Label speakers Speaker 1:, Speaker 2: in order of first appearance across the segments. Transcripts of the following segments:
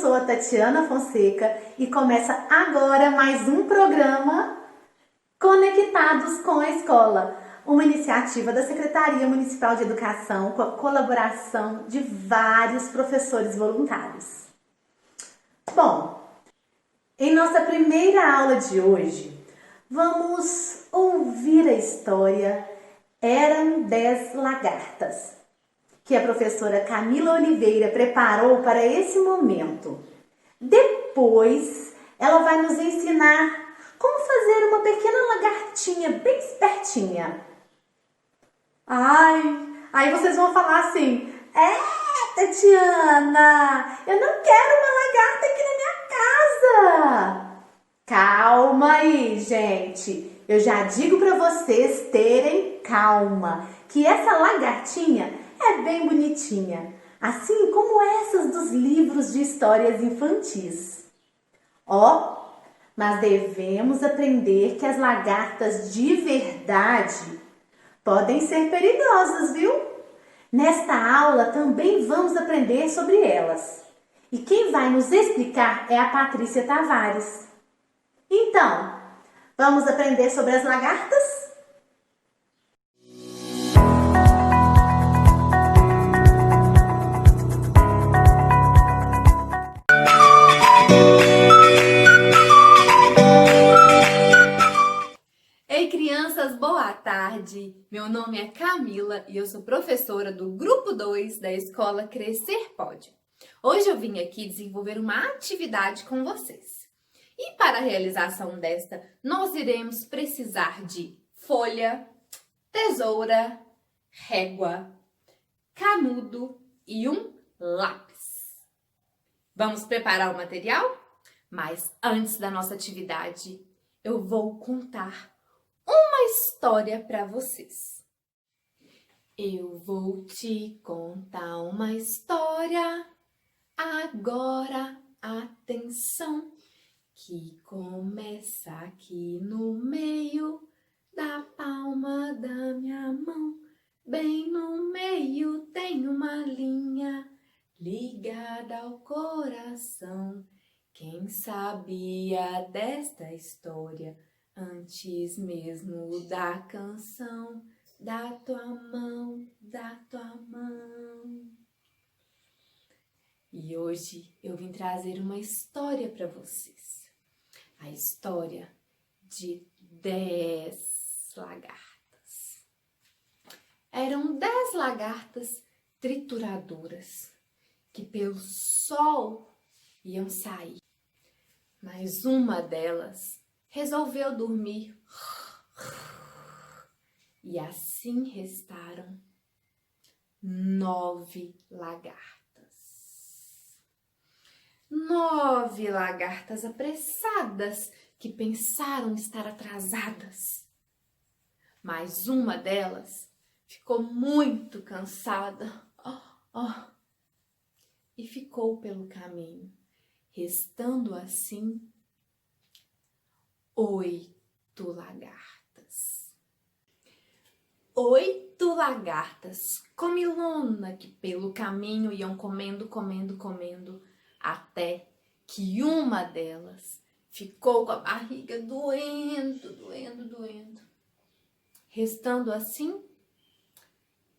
Speaker 1: sou a Tatiana Fonseca e começa agora mais um programa Conectados com a Escola, uma iniciativa da Secretaria Municipal de Educação com a colaboração de vários professores voluntários. Bom, em nossa primeira aula de hoje, vamos ouvir a história Eram 10 Lagartas, que a professora Camila Oliveira preparou para esse momento. Depois, ela vai nos ensinar como fazer uma pequena lagartinha bem espertinha. Aí vocês vão falar assim: Tatiana, eu não quero uma lagarta aqui na minha casa. Calma aí, gente. Eu já digo para vocês terem calma, que essa lagartinha é bem bonitinha, assim como essas dos livros de histórias infantis. Mas devemos aprender que as lagartas de verdade podem ser perigosas, viu? Nesta aula também vamos aprender sobre elas. E quem vai nos explicar é a Patrícia Tavares. Então, vamos aprender sobre as lagartas?
Speaker 2: Ei, crianças, boa tarde! Meu nome é Camila e eu sou professora do Grupo 2 da Escola Crescer Pode. Hoje eu vim aqui desenvolver uma atividade com vocês. E para a realização desta, nós iremos precisar de folha, tesoura, régua, canudo e um lápis. Vamos preparar o material? Mas antes da nossa atividade, eu vou contar uma história para vocês. Eu vou te contar uma história, agora atenção, que começa aqui no meio da palma da minha mão. Bem no meio tem uma linha ligada ao coração. Quem sabia desta história antes mesmo da canção? Dá tua mão, dá tua mão. E hoje eu vim trazer uma história para vocês. A história de 10 lagartas. Eram 10 lagartas trituradoras que pelo sol iam sair. Mas uma delas resolveu dormir. E assim restaram 9 lagartas. 9 lagartas apressadas que pensaram estar atrasadas. Mas uma delas ficou muito cansada e ficou pelo caminho, restando assim 8 lagartas. 8 lagartas comilona que pelo caminho iam comendo, até que uma delas ficou com a barriga doendo. Restando assim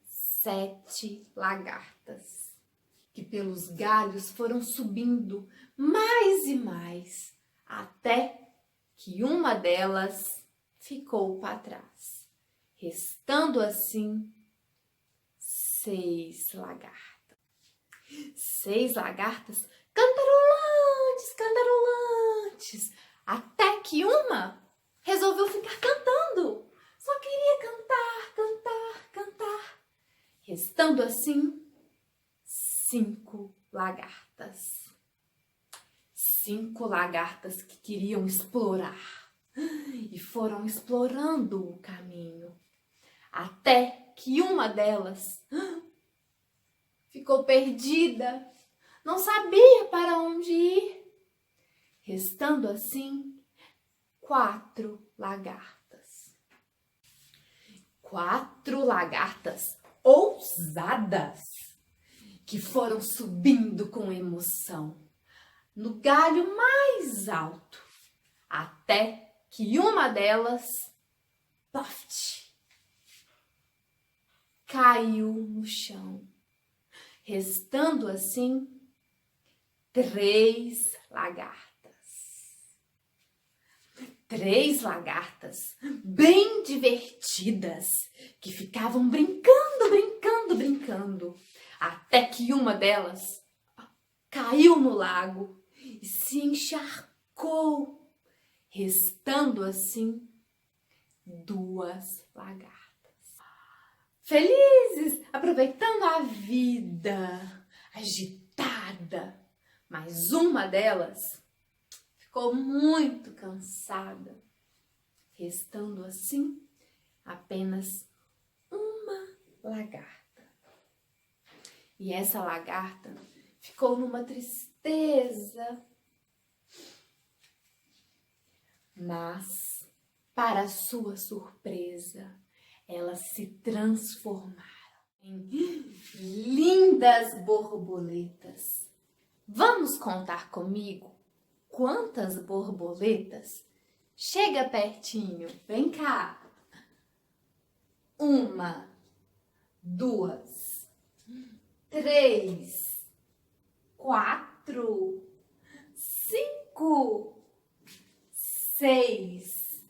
Speaker 2: 7 lagartas, que pelos galhos foram subindo mais e mais, até que uma delas ficou para trás. Restando assim 6 lagartas. 6 lagartas cantarolantes, até que uma resolveu ficar cantando. Só queria cantar. Restando assim 5 lagartas. 5 lagartas que queriam explorar e foram explorando o caminho, até que uma delas ficou perdida. Não sabia para onde ir. Restando assim 4 lagartas. 4 lagartas ousadas que foram subindo com emoção, no galho mais alto, até que uma delas, ploft, caiu no chão, restando assim 3 lagartas. 3 lagartas bem divertidas, que ficavam brincando, até que uma delas caiu no lago e se encharcou, restando assim 2 lagartas. Felizes, aproveitando a vida, agitada, mas uma delas ficou muito cansada, restando assim apenas uma lagarta. E essa lagarta ficou numa tristeza, mas, para sua surpresa, elas se transformaram em lindas borboletas. Vamos contar comigo? Quantas borboletas? Chega pertinho, vem cá. 1, 2, 3, 4, 5, 6,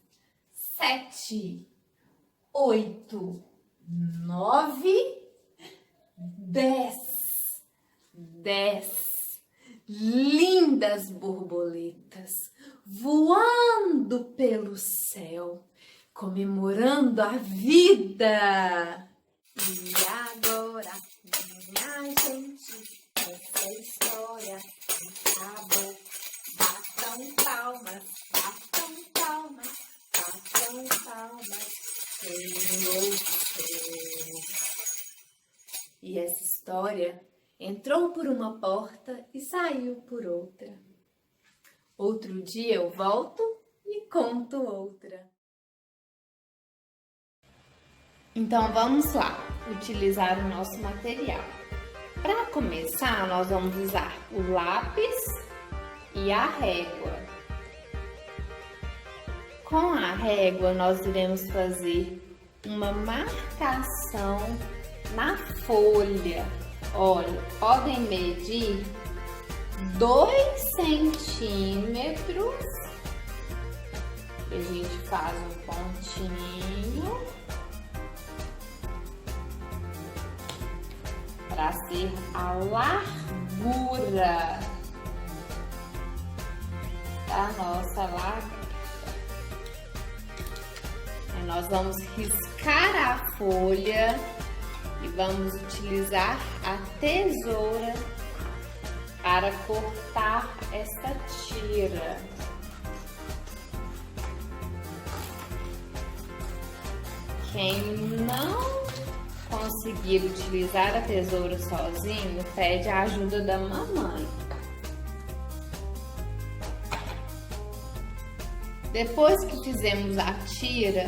Speaker 2: 7, 8, 9, 10. 10 lindas borboletas voando pelo céu, comemorando a vida. E agora, minha gente, essa história acabou. Batam palmas, batam palmas, batam palmas, e essa história entrou por uma porta e saiu por outra. Outro dia eu volto e conto outra. Então vamos lá, utilizar o nosso material. Para começar, nós vamos usar o lápis e a régua. Com a régua, nós iremos fazer uma marcação na folha. Olha, podem medir 2 centímetros. A gente faz um pontinho para ser a largura da nossa lagarta. Aí nós vamos riscar a folha e vamos utilizar a tesoura para cortar essa tira. Quem não conseguir utilizar a tesoura sozinho, pede a ajuda da mamãe. Depois que fizemos a tira,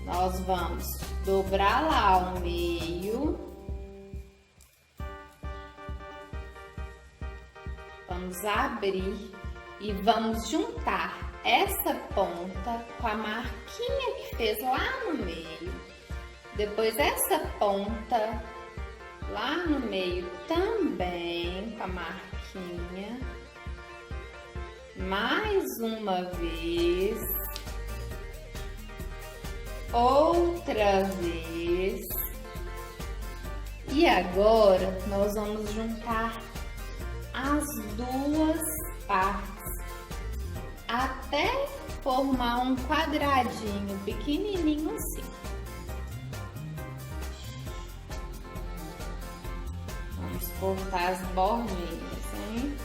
Speaker 2: nós vamos dobrar lá ao meio. Vamos abrir e vamos juntar essa ponta com a marquinha que fez lá no meio. Depois essa ponta lá no meio também com a marquinha. Mais uma vez. Outra vez. E agora nós vamos juntar as 2 partes até formar um quadradinho pequenininho assim. Vamos cortar as bordinhas, hein?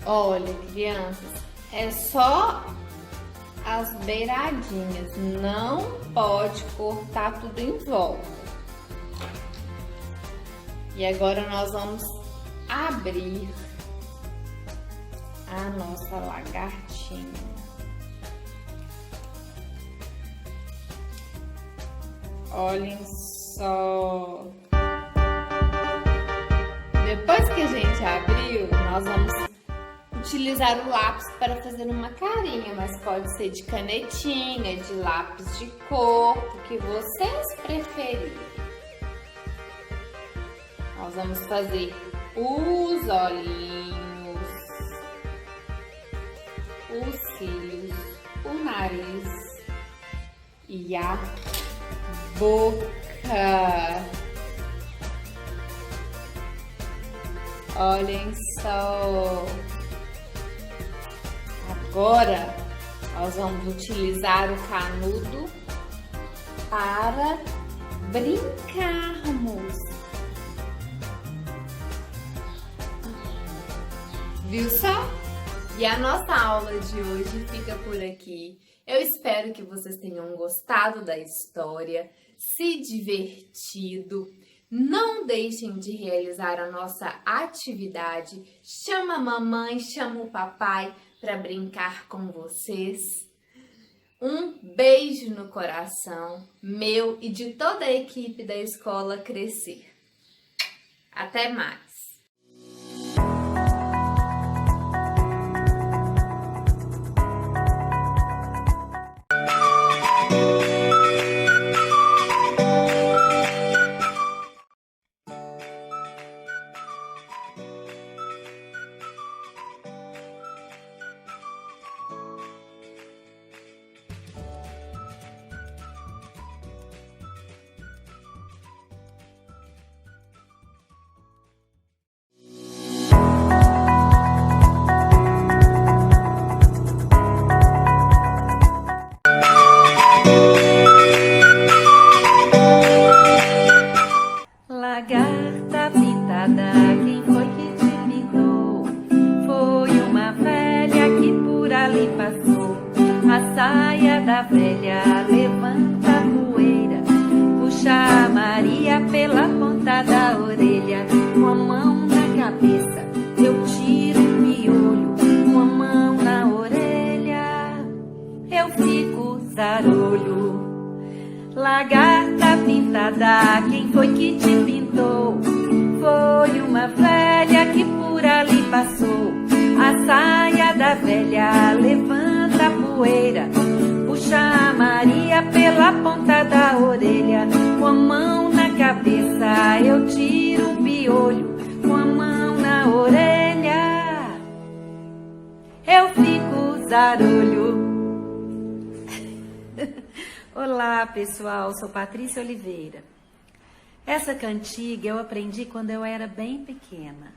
Speaker 2: Olha, crianças, é só as beiradinhas, não pode cortar tudo em volta. E agora nós vamos abrir a nossa lagartinha. Olhem só. Depois que a gente abriu, nós vamos utilizar o lápis para fazer uma carinha, mas pode ser de canetinha, de lápis de cor, o que vocês preferirem. Nós vamos fazer os olhinhos, os cílios, o nariz e a boca. Olhem só. Agora nós vamos utilizar o canudo para brincarmos. Viu só? E a nossa aula de hoje fica por aqui. Eu espero que vocês tenham gostado da história, se divertido. Não deixem de realizar a nossa atividade. Chama a mamãe, chama o papai para brincar com vocês. Um beijo no coração, meu e de toda a equipe da Escola Crescer. Até mais!
Speaker 3: Lagarta pintada, quem foi que te pintou? Foi uma velha que por ali passou. A saia da velha levanta a poeira, puxa a Maria pela ponta da orelha. Com a mão na cabeça eu tiro o piolho, com a mão na orelha eu fico zarolho. Lagarta pintada, quem foi que te pintou? Foi uma velha que por ali passou. A saia da velha levanta a poeira, puxa a Maria pela ponta da orelha. Com a mão na cabeça eu tiro o piolho, com a mão na orelha eu fico zarolho. Olá pessoal, sou Patrícia Oliveira. Essa cantiga eu aprendi quando eu era bem pequena.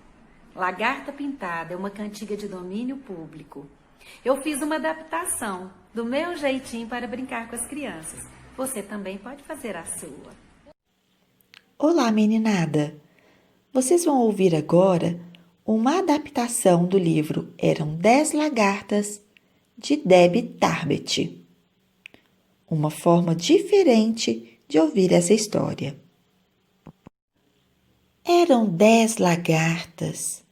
Speaker 3: Lagarta Pintada é uma cantiga de domínio público. Eu fiz uma adaptação do meu jeitinho para brincar com as crianças. Você também pode fazer a sua.
Speaker 4: Olá, meninada! Vocês vão ouvir agora uma adaptação do livro Eram 10 Lagartas, de Debbie Tarbet. Uma forma diferente de ouvir essa história. Eram 10 lagartas.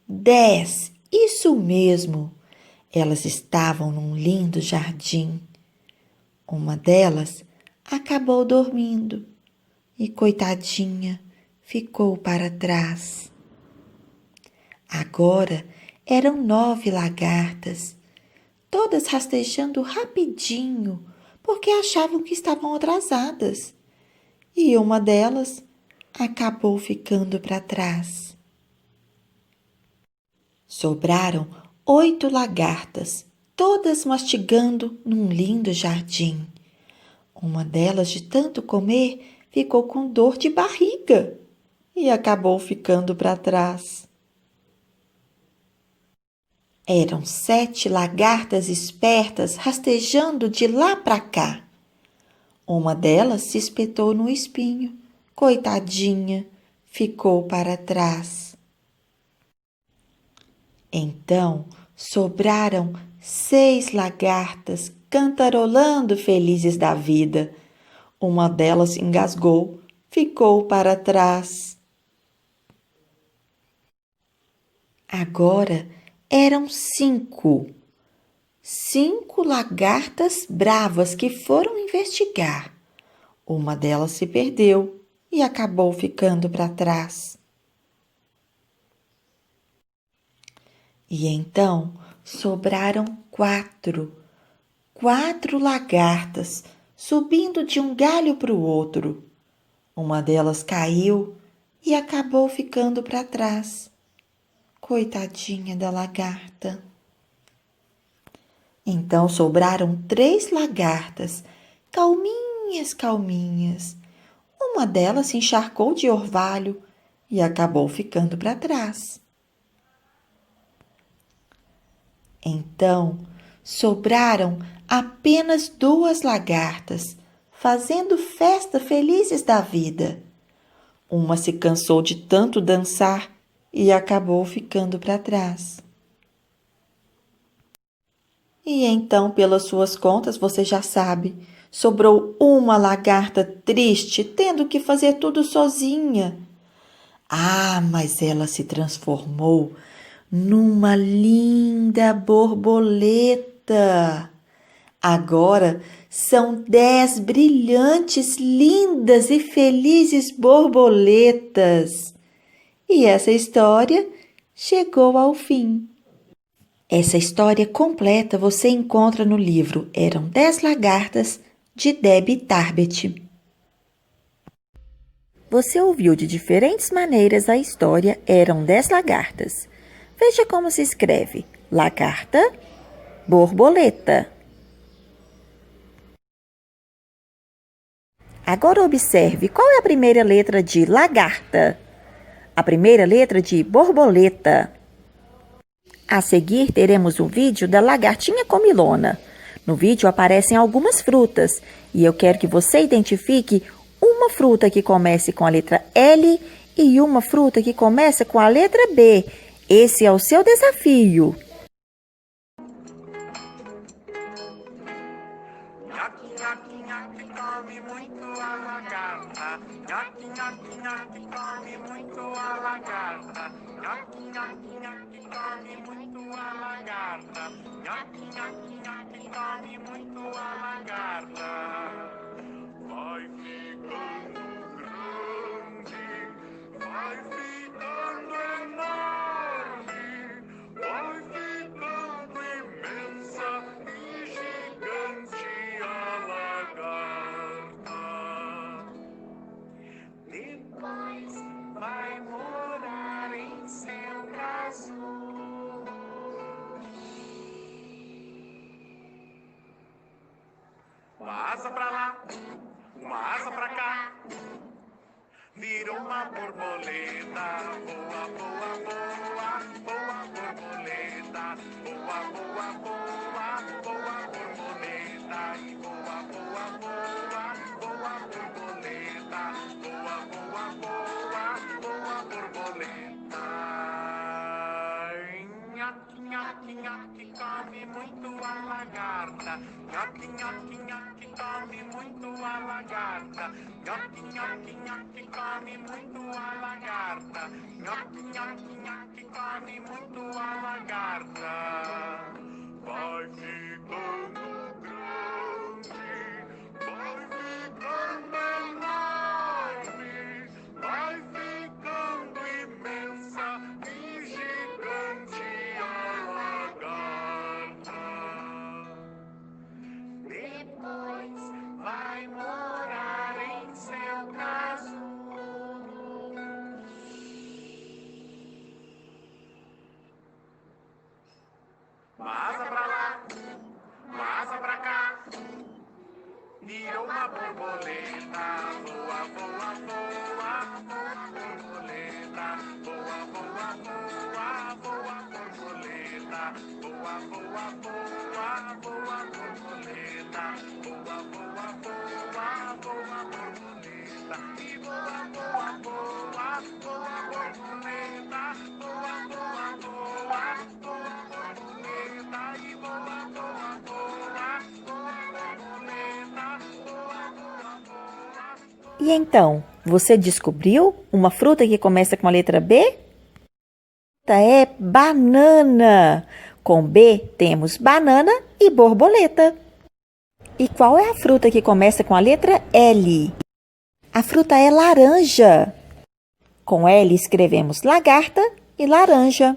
Speaker 4: 10, isso mesmo! Elas estavam num lindo jardim. Uma delas acabou dormindo e, coitadinha, ficou para trás. Agora eram 9 lagartas, todas rastejando rapidinho, porque achavam que estavam atrasadas, e uma delas acabou ficando para trás. Sobraram 8 lagartas, todas mastigando num lindo jardim. Uma delas, de tanto comer, ficou com dor de barriga e acabou ficando para trás. Eram 7 lagartas espertas rastejando de lá para cá. Uma delas se espetou no espinho. Coitadinha, ficou para trás. Então sobraram 6 lagartas cantarolando felizes da vida. Uma delas engasgou, ficou para trás. Agora eram 5 lagartas bravas que foram investigar. Uma delas se perdeu e acabou ficando para trás. E então sobraram quatro lagartas subindo de um galho para o outro. Uma delas caiu e acabou ficando para trás. Coitadinha da lagarta. Então sobraram 3 lagartas, calminhas. Uma delas se encharcou de orvalho e acabou ficando para trás. Então sobraram apenas 2 lagartas, fazendo festa felizes da vida. Uma se cansou de tanto dançar e acabou ficando para trás. E então, pelas suas contas, você já sabe, sobrou uma lagarta triste, tendo que fazer tudo sozinha. Ah, mas ela se transformou numa linda borboleta. Agora são 10 brilhantes, lindas e felizes borboletas. E essa história chegou ao fim. Essa história completa você encontra no livro Eram 10 Lagartas, de Debbie Tarbet. Você ouviu de diferentes maneiras a história Eram 10 Lagartas. Veja como se escreve: lagarta, borboleta. Agora observe qual é a primeira letra de lagarta. A primeira letra de borboleta. A seguir, teremos um vídeo da lagartinha comilona. No vídeo aparecem algumas frutas e eu quero que você identifique uma fruta que comece com a letra L e uma fruta que começa com a letra B. Esse é o seu desafio.
Speaker 5: Nhoque, nhoque, nhoque, come muito a lagarta. Nhoque, nhoque, nhoque, come muito a lagarta. Nhoque, nhoque, nhoque, come muito a lagarta. Nhoque, nhoque, nhoque, come muito a lagarta. Vai ficando grande, vai ficando enorme, vai ficando imensa e gigante a lagarta. Depois vai morar em seu casulo. Uma asa pra lá, uma asa pra cá, virou uma borboleta. Boa, boa, boa, boa borboleta. Boa, boa, boa, boa borboleta. E boa, boa, boa, boa borboleta. Boa, boa, boa, boa borboleta. Nhoque, nhoque, nhoque, come muito a lagarta. Nhoque, nhoque, nhoque, come muito a lagarta. Nhoque, nhoque, nhoque, come muito a lagarta. Nhoque, nhoque, nhoque, come muito a lagarta. Vai ficando grande, vai ficando enorme, vai ficando imensa e gigante a lagarta. Depois vai morar em seu casulo. Uma asa pra lá, uma asa pra cá, virou uma borboleta. Boa, boa, boa, boa borboleta. Boa, boa, boa, boa borboleta. Boa, boa, boa, boa borboleta. Boa, boa, boa, boa borboleta. E boa, boa, boa, boa borboleta. Boa, boa, boa, boa borboleta. E boa, boa, boa, boa borboleta. Boa, boa, boa.
Speaker 4: E então, você descobriu uma fruta que começa com a letra B? É banana. Com B temos banana e borboleta. E qual é a fruta que começa com a letra L? A fruta é laranja. Com L escrevemos lagarta e laranja.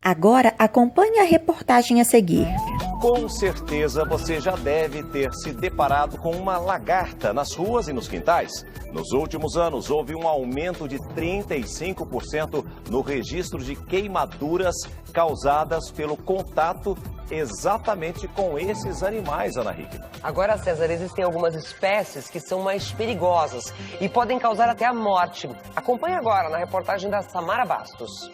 Speaker 4: Agora acompanhe a reportagem a seguir.
Speaker 6: Com certeza você já deve ter se deparado com uma lagarta nas ruas e nos quintais. Nos últimos anos, houve um aumento de 35% no registro de queimaduras causadas pelo contato exatamente com esses animais, Ana Hickman.
Speaker 7: Agora, César, existem algumas espécies que são mais perigosas e podem causar até a morte. Acompanhe agora na reportagem da Samara Bastos.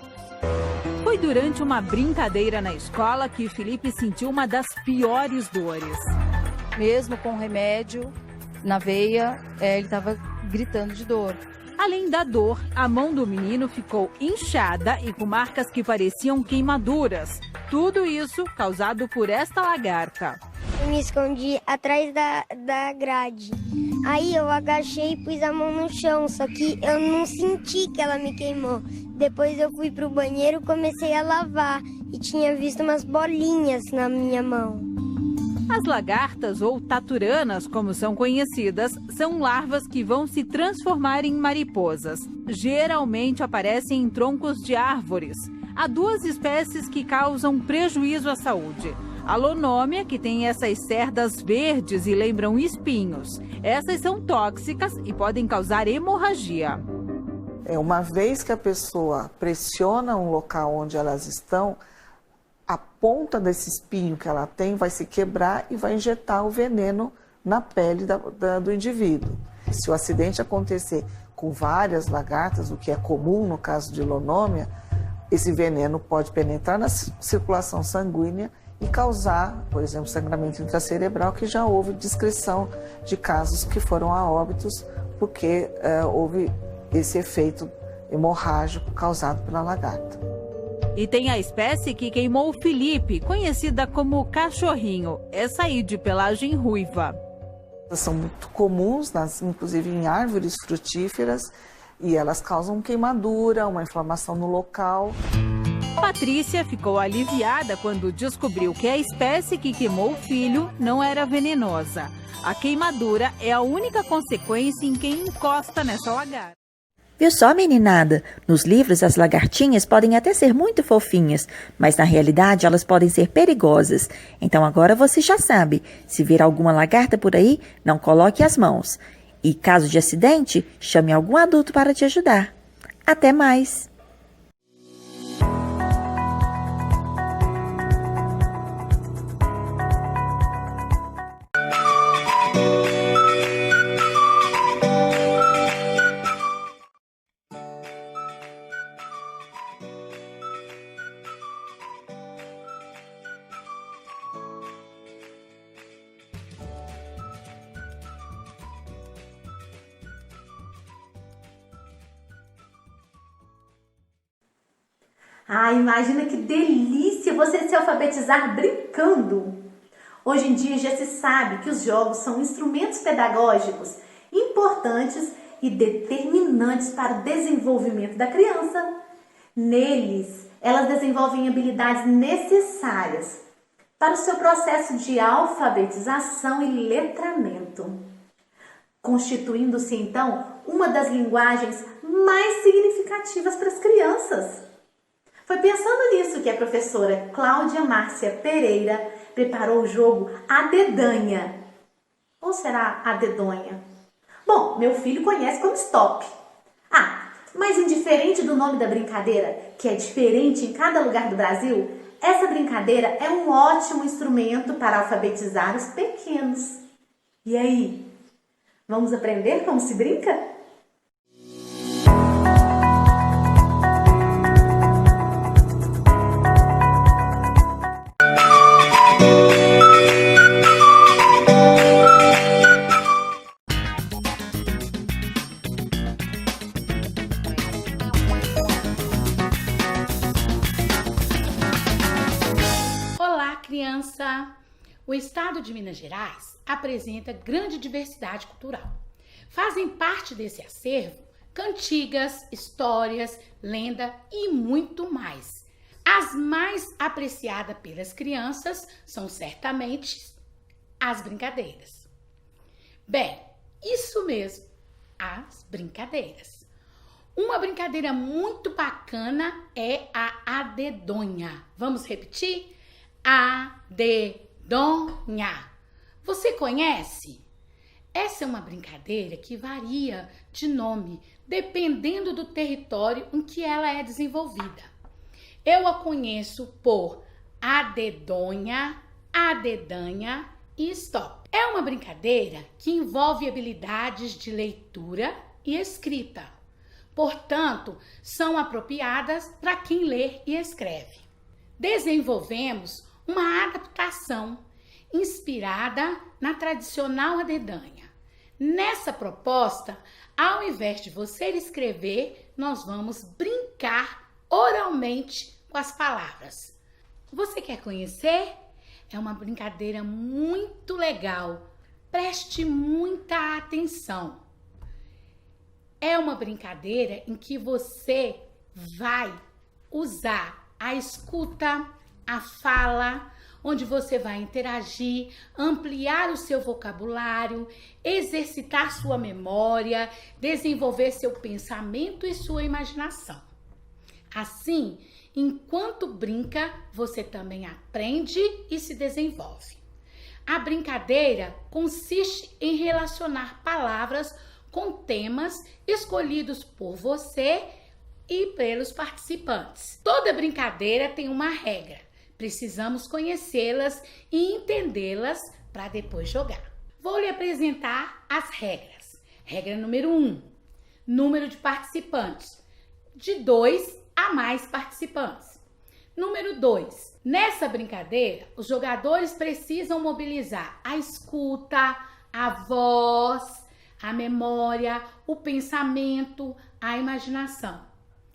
Speaker 8: Foi durante uma brincadeira na escola que Felipe sentiu uma das piores dores.
Speaker 9: Mesmo com remédio na veia, ele estava gritando de dor.
Speaker 8: Além da dor, a mão do menino ficou inchada e com marcas que pareciam queimaduras. Tudo isso causado por esta lagarta.
Speaker 10: Eu me escondi atrás da grade. Aí eu agachei e pus a mão no chão, só que eu não senti que ela me queimou. Depois eu fui pro banheiro e comecei a lavar e tinha visto umas bolinhas na minha mão.
Speaker 8: As lagartas, ou taturanas, como são conhecidas, são larvas que vão se transformar em mariposas. Geralmente aparecem em troncos de árvores. Há duas espécies que causam prejuízo à saúde. A lonômia, que tem essas cerdas verdes e lembram espinhos. Essas são tóxicas e podem causar hemorragia.
Speaker 11: Uma vez que a pessoa pressiona um local onde elas estão, a ponta desse espinho que ela tem vai se quebrar e vai injetar o veneno na pele do indivíduo. Se o acidente acontecer com várias lagartas, o que é comum no caso de lonômia, esse veneno pode penetrar na circulação sanguínea e causar, por exemplo, sangramento intracerebral, que já houve descrição de casos que foram a óbitos porque houve esse efeito hemorrágico causado pela lagarta.
Speaker 8: E tem a espécie que queimou o Felipe, conhecida como cachorrinho. Essa aí de pelagem ruiva.
Speaker 11: São muito comuns, inclusive em árvores frutíferas, e elas causam queimadura, uma inflamação no local.
Speaker 8: Patrícia ficou aliviada quando descobriu que a espécie que queimou o filho não era venenosa. A queimadura é a única consequência em quem encosta nessa lagarta.
Speaker 4: Viu só, meninada? Nos livros, as lagartinhas podem até ser muito fofinhas, mas na realidade elas podem ser perigosas. Então agora você já sabe, se ver alguma lagarta por aí, não coloque as mãos. E caso de acidente, chame algum adulto para te ajudar. Até mais!
Speaker 1: Ah, imagina que delícia você se alfabetizar brincando! Hoje em dia já se sabe que os jogos são instrumentos pedagógicos importantes e determinantes para o desenvolvimento da criança. Neles, elas desenvolvem habilidades necessárias para o seu processo de alfabetização e letramento, constituindo-se então uma das linguagens mais significativas para as crianças. Foi pensando nisso que a professora Cláudia Márcia Pereira preparou o jogo A Dedanha. Ou será A Dedonha? Bom, meu filho conhece como Stop. Ah, mas indiferente do nome da brincadeira, que é diferente em cada lugar do Brasil, essa brincadeira é um ótimo instrumento para alfabetizar os pequenos. E aí, vamos aprender como se brinca?
Speaker 12: Criança, o estado de Minas Gerais apresenta grande diversidade cultural. Fazem parte desse acervo cantigas, histórias, lenda e muito mais. As mais apreciadas pelas crianças são certamente as brincadeiras. Bem, isso mesmo, as brincadeiras. Uma brincadeira muito bacana é a adedonha. Vamos repetir? Adedonha. Você conhece? Essa é uma brincadeira que varia de nome, dependendo do território em que ela é desenvolvida. Eu a conheço por adedonha, adedanha e stop. É uma brincadeira que envolve habilidades de leitura e escrita. Portanto, são apropriadas para quem lê e escreve. Desenvolvemos uma adaptação inspirada na tradicional adedanha. Nessa proposta, ao invés de você escrever, nós vamos brincar oralmente com as palavras. Você quer conhecer? É uma brincadeira muito legal. Preste muita atenção. É uma brincadeira em que você vai usar a escuta, a fala, onde você vai interagir, ampliar o seu vocabulário, exercitar sua memória, desenvolver seu pensamento e sua imaginação. Assim, enquanto brinca, você também aprende e se desenvolve. A brincadeira consiste em relacionar palavras com temas escolhidos por você e pelos participantes. Toda brincadeira tem uma regra. Precisamos conhecê-las e entendê-las para depois jogar. Vou lhe apresentar as regras. Regra número 1. Número de participantes. De 2 a mais participantes. Número 2. Nessa brincadeira, os jogadores precisam mobilizar a escuta, a voz, a memória, o pensamento, a imaginação.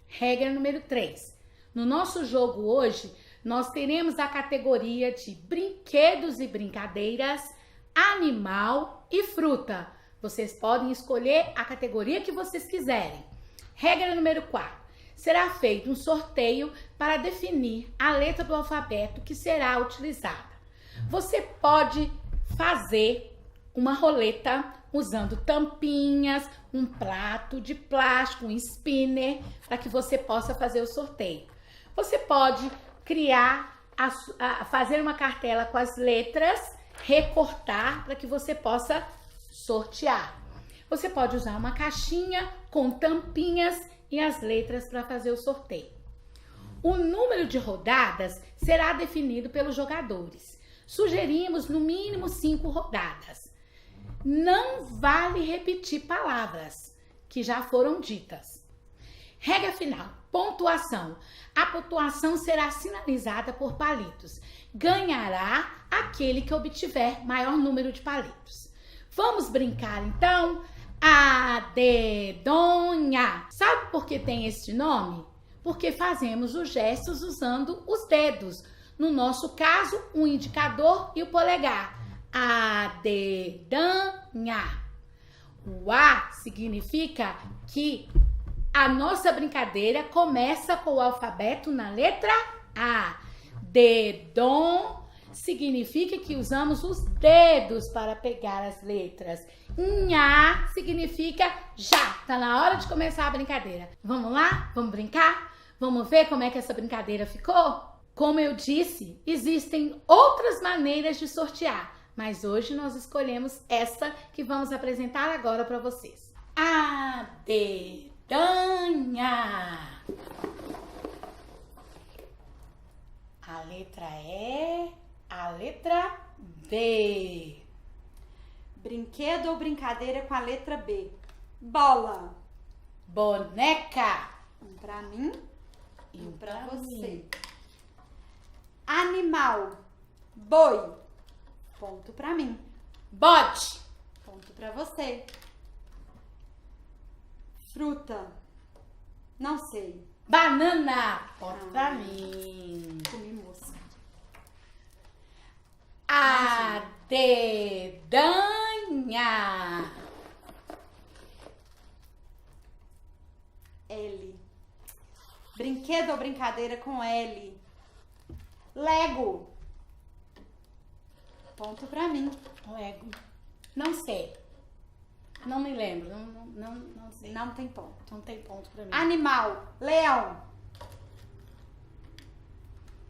Speaker 12: Regra número 3. No nosso jogo hoje, nós teremos a categoria de brinquedos e brincadeiras, animal e fruta. Vocês podem escolher a categoria que vocês quiserem. Regra número 4. Será feito um sorteio para definir a letra do alfabeto que será utilizada. Você pode fazer uma roleta usando tampinhas, um prato de plástico, um spinner, para que você possa fazer o sorteio. Você pode criar, fazer uma cartela com as letras, recortar para que você possa sortear. Você pode usar uma caixinha com tampinhas e as letras para fazer o sorteio. O número de rodadas será definido pelos jogadores. Sugerimos no mínimo 5 rodadas. Não vale repetir palavras que já foram ditas. Regra final, pontuação. A pontuação será sinalizada por palitos. Ganhará aquele que obtiver maior número de palitos. Vamos brincar então? Adedonha. Sabe por que tem este nome? Porque fazemos os gestos usando os dedos. No nosso caso, o indicador e o polegar. Adedanha. O A significa que a nossa brincadeira começa com o alfabeto na letra A. Dedom significa que usamos os dedos para pegar as letras. Nha significa já, tá na hora de começar a brincadeira. Vamos lá? Vamos brincar? Vamos ver como é que essa brincadeira ficou? Como eu disse, existem outras maneiras de sortear, mas hoje nós escolhemos essa que vamos apresentar agora para vocês. Adedanha. A letra E, a letra B.
Speaker 13: Brinquedo ou brincadeira com a letra B. Bola.
Speaker 12: Boneca.
Speaker 13: Um pra mim e um pra você.
Speaker 12: Mim.
Speaker 13: Animal. Boi. Ponto pra mim.
Speaker 12: Bode.
Speaker 13: Ponto pra você. Fruta. Não sei.
Speaker 12: Banana. Ponto pra mim.
Speaker 13: Comi mosca.
Speaker 12: Adedanha.
Speaker 13: L. Brinquedo ou brincadeira com L. Lego.
Speaker 12: Ponto pra mim. Lego. Não sei. Não me lembro. Não sei.
Speaker 13: Não tem ponto.
Speaker 12: Não tem ponto pra mim.
Speaker 13: Animal. Leão.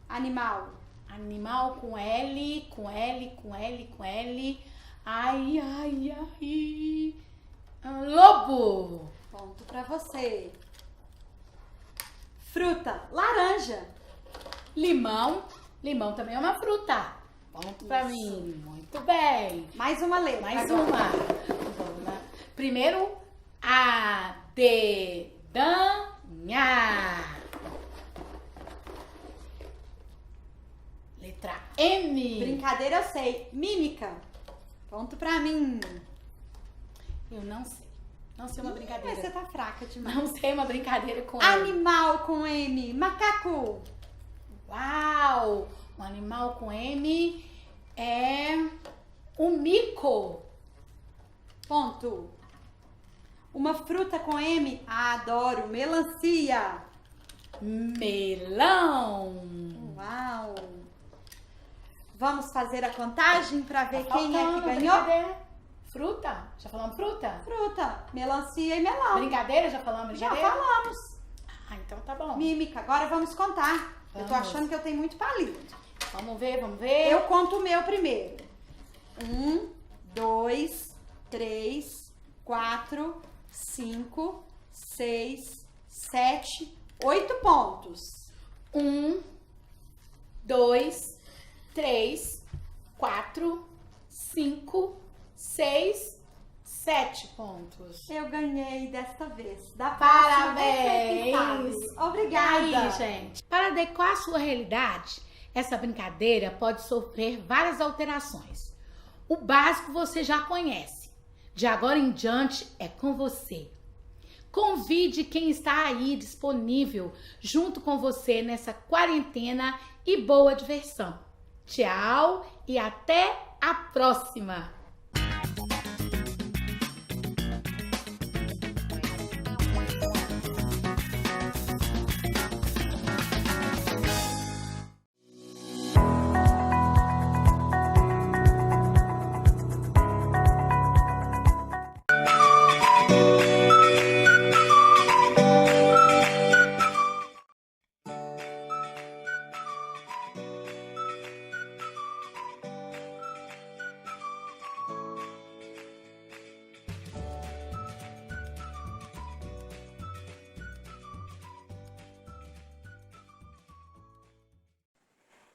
Speaker 13: Animal.
Speaker 12: Animal com L, com L, com L, com L. Ai, ai, ai. Lobo.
Speaker 13: Ponto pra você. Fruta. Laranja.
Speaker 12: Limão. Limão também é uma fruta. Ponto pra mim. Muito bem.
Speaker 13: Mais uma letra.
Speaker 12: Mais
Speaker 13: agora.
Speaker 12: uma. Vamos lá. Primeiro, a dedanha. Letra M.
Speaker 13: Brincadeira eu sei. Mímica. Ponto pra mim.
Speaker 12: Eu não sei. Não sei uma brincadeira.
Speaker 13: Mas você tá fraca demais.
Speaker 12: Não sei uma brincadeira com M.
Speaker 13: Animal com M. Macaco.
Speaker 12: Uau! Um animal com M é o mico.
Speaker 13: Ponto. Uma fruta com M. Adoro. Melancia.
Speaker 12: Melão.
Speaker 13: Uau. Vamos fazer a contagem pra ver quem é que
Speaker 12: Faltando
Speaker 13: ganhou?
Speaker 12: brincadeira. Fruta? Já falamos fruta?
Speaker 13: Fruta. Melancia e melão.
Speaker 12: Brincadeira? Já falamos
Speaker 13: Já
Speaker 12: brincadeira?
Speaker 13: falamos.
Speaker 12: Ah, então tá bom.
Speaker 13: Mímica. Agora vamos contar. Eu tô
Speaker 12: Vamos.
Speaker 13: achando que eu tenho muito palito.
Speaker 12: Vamos ver, vamos ver.
Speaker 13: Eu conto o meu primeiro. 1, 2, 3, 4, 5, 6, 7, 8 pontos.
Speaker 12: 1, 2, 3, 4, 5, 6, 7 pontos.
Speaker 13: Eu ganhei desta vez. Da
Speaker 12: Parabéns!
Speaker 13: próxima, você que sabe. Obrigada.
Speaker 12: E aí, gente? Para adequar a sua realidade, essa brincadeira pode sofrer várias alterações. O básico você já conhece. De agora em diante é com você. Convide quem está aí disponível junto com você nessa quarentena e boa diversão. Tchau e até a próxima!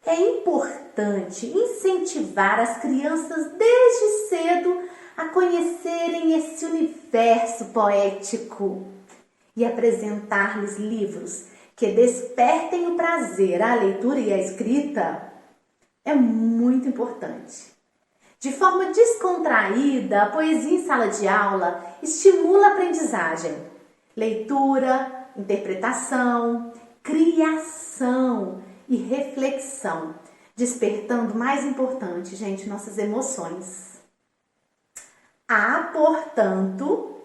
Speaker 1: É importante incentivar as crianças desde cedo a conhecerem esse universo poético e apresentar-lhes livros que despertem o prazer à leitura e à escrita é muito importante. De forma descontraída, a poesia em sala de aula estimula a aprendizagem, leitura, interpretação, criação e reflexão, despertando, mais importante, gente, nossas emoções. Há, portanto,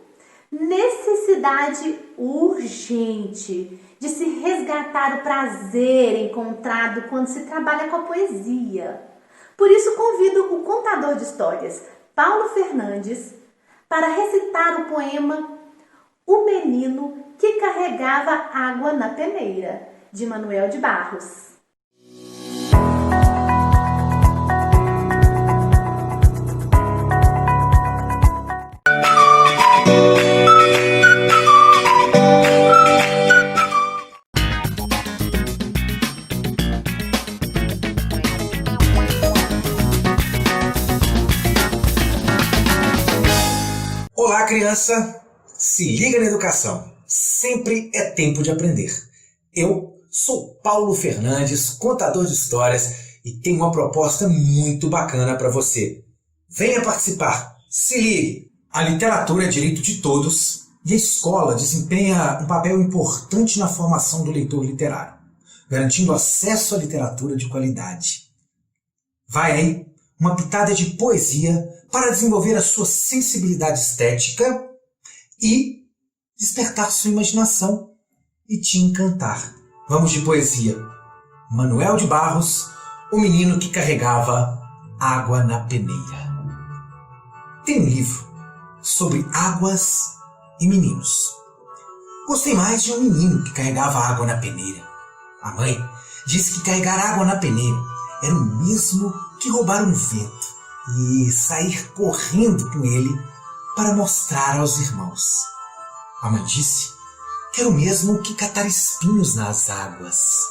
Speaker 1: necessidade urgente de se resgatar o prazer encontrado quando se trabalha com a poesia. Por isso, convido o contador de histórias, Paulo Fernandes, para recitar o poema O Menino que Carregava Água na Peneira, de Manuel de Barros.
Speaker 14: Olá, criança! Se liga na educação. Sempre é tempo de aprender. Eu sou Paulo Fernandes, contador de histórias, e tenho uma proposta muito bacana para você. Venha participar! Se ligue! A literatura é direito de todos e a escola desempenha um papel importante na formação do leitor literário, garantindo acesso à literatura de qualidade. Vai aí uma pitada de poesia para desenvolver a sua sensibilidade estética e despertar sua imaginação e te encantar. Vamos de poesia. Manuel de Barros, o menino que carregava Água na Peneira. Tem um livro sobre águas e meninos. Gostei mais de um menino que carregava água na peneira. A mãe disse que carregar água na peneira era o mesmo que roubar um vento e sair correndo com ele para mostrar aos irmãos. A mãe disse que era o mesmo que catar espinhos nas águas,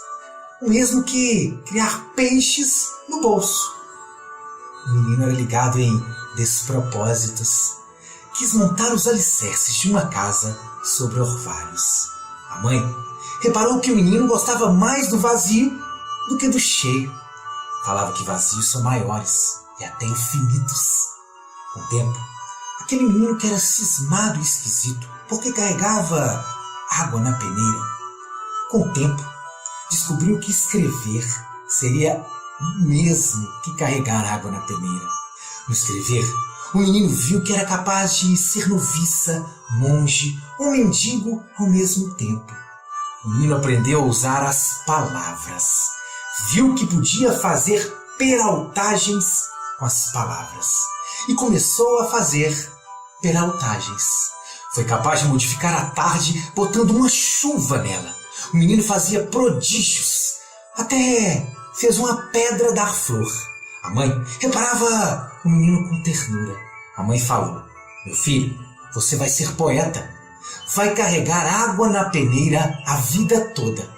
Speaker 14: o mesmo que criar peixes no bolso. O menino era ligado em despropósitos. Quis montar os alicerces de uma casa sobre orvalhos. A mãe reparou que o menino gostava mais do vazio do que do cheio. Falava que vazios são maiores e até infinitos. Com o tempo, aquele menino que era cismado e esquisito porque carregava água na peneira, com o tempo descobriu que escrever seria o mesmo que carregar água na peneira. No escrever, o menino viu que era capaz de ser noviça, monge ou mendigo ao mesmo tempo. O menino aprendeu a usar as palavras. Viu que podia fazer peraltagens com as palavras. E começou a fazer peraltagens. Foi capaz de modificar a tarde botando uma chuva nela. O menino fazia prodígios. Até fez uma pedra dar flor. A mãe reparava o menino com ternura. A mãe falou: meu filho, você vai ser poeta. Vai carregar água na peneira a vida toda.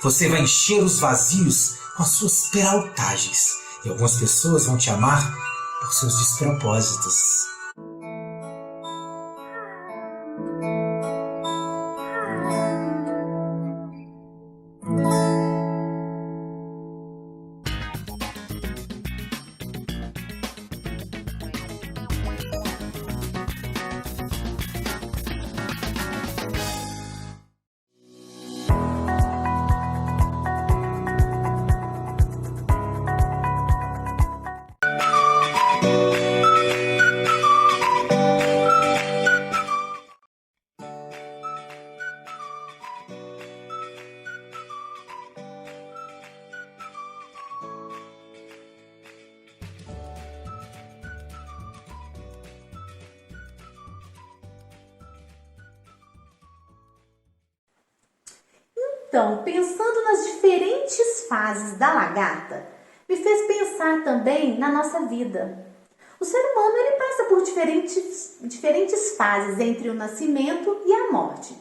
Speaker 14: Você vai encher os vazios com as suas peraltagens. E algumas pessoas vão te amar por seus despropósitos.
Speaker 1: Então, pensando nas diferentes fases da lagarta, me fez pensar também na nossa vida. O ser humano ele passa por diferentes fases entre o nascimento e a morte.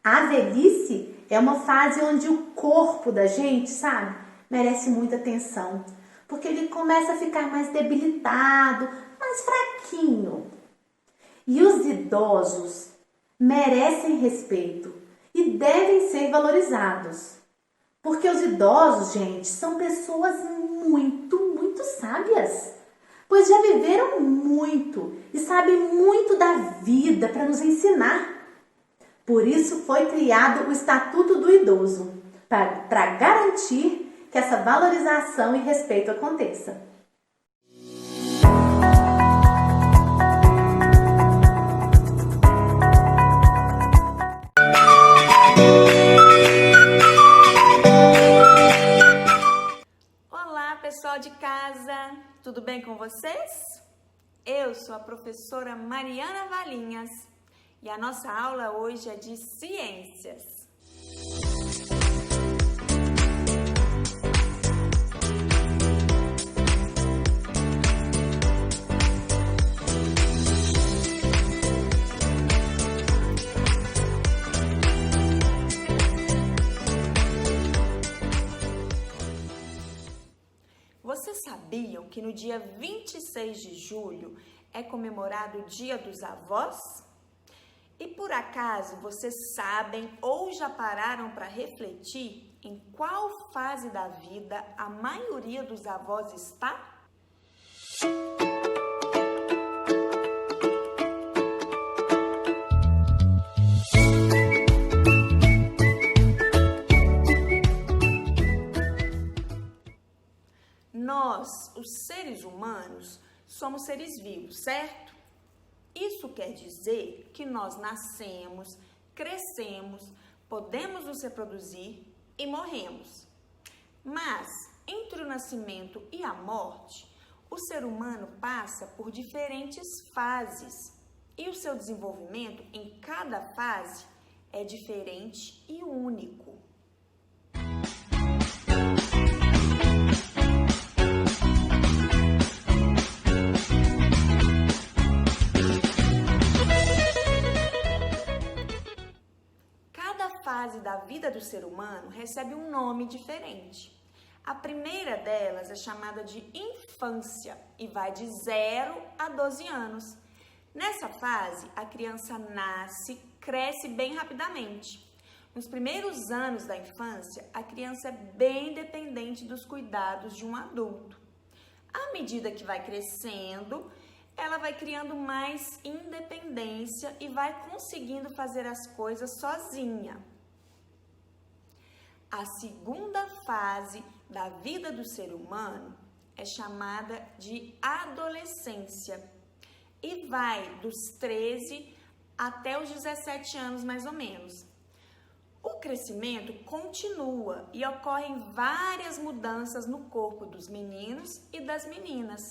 Speaker 1: A velhice é uma fase onde o corpo da gente, sabe, merece muita atenção, porque ele começa a ficar mais debilitado, mais fraquinho. E os idosos merecem respeito e devem ser valorizados. Porque os idosos, gente, são pessoas muito sábias. Pois já viveram muito e sabem muito da vida para nos ensinar. Por isso foi criado o Estatuto do Idoso, para garantir que essa valorização e respeito aconteça.
Speaker 15: Pessoal de casa, tudo bem com vocês? Eu sou a professora Mariana Valinhas e a nossa aula hoje é de ciências. Vocês sabiam que no dia 26 de julho é comemorado o Dia dos Avós? E por acaso vocês sabem ou já pararam para refletir em qual fase da vida a maioria dos avós está? Nós, os seres humanos, somos seres vivos, certo? Isso quer dizer que nós nascemos, crescemos, podemos nos reproduzir e morremos. Mas, entre o nascimento e a morte, o ser humano passa por diferentes fases e o seu desenvolvimento em cada fase é diferente e único. Cada fase da vida do ser humano recebe um nome diferente. A primeira delas é chamada de infância e vai de 0 a 12 anos. Nessa fase, a criança nasce, cresce bem rapidamente. Nos primeiros anos da infância, a criança é bem dependente dos cuidados de um adulto. À medida que vai crescendo, ela vai criando mais independência e vai conseguindo fazer as coisas sozinha. A segunda fase da vida do ser humano é chamada de adolescência e vai dos 13 até os 17 anos, mais ou menos. O crescimento continua e ocorrem várias mudanças no corpo dos meninos e das meninas.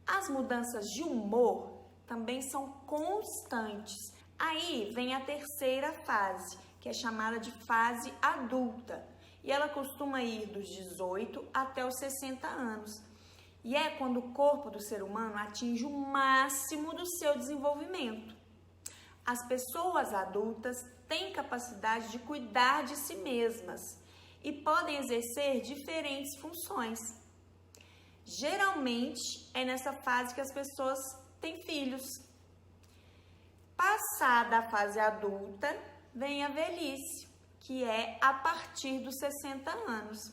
Speaker 15: As mudanças de humor também são constantes. Aí vem a terceira fase, que é chamada de fase adulta, e ela costuma ir dos 18 até os 60 anos. E é quando o corpo do ser humano atinge o máximo do seu desenvolvimento. As pessoas adultas têm capacidade de cuidar de si mesmas e podem exercer diferentes funções. Geralmente é nessa fase que as pessoas têm filhos. Passada a fase adulta, vem a velhice, que é a partir dos 60 anos.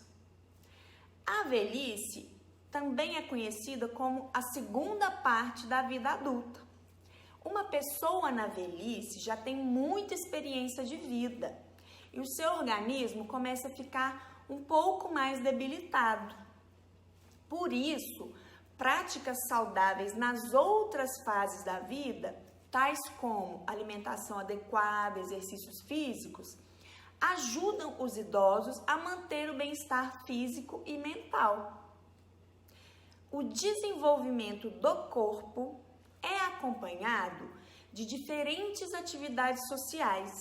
Speaker 15: A velhice também é conhecida como a segunda parte da vida adulta. Uma pessoa na velhice já tem muita experiência de vida e o seu organismo começa a ficar um pouco mais debilitado. Por isso, práticas saudáveis nas outras fases da vida, tais como alimentação adequada, exercícios físicos, ajudam os idosos a manter o bem-estar físico e mental. O desenvolvimento do corpo é acompanhado de diferentes atividades sociais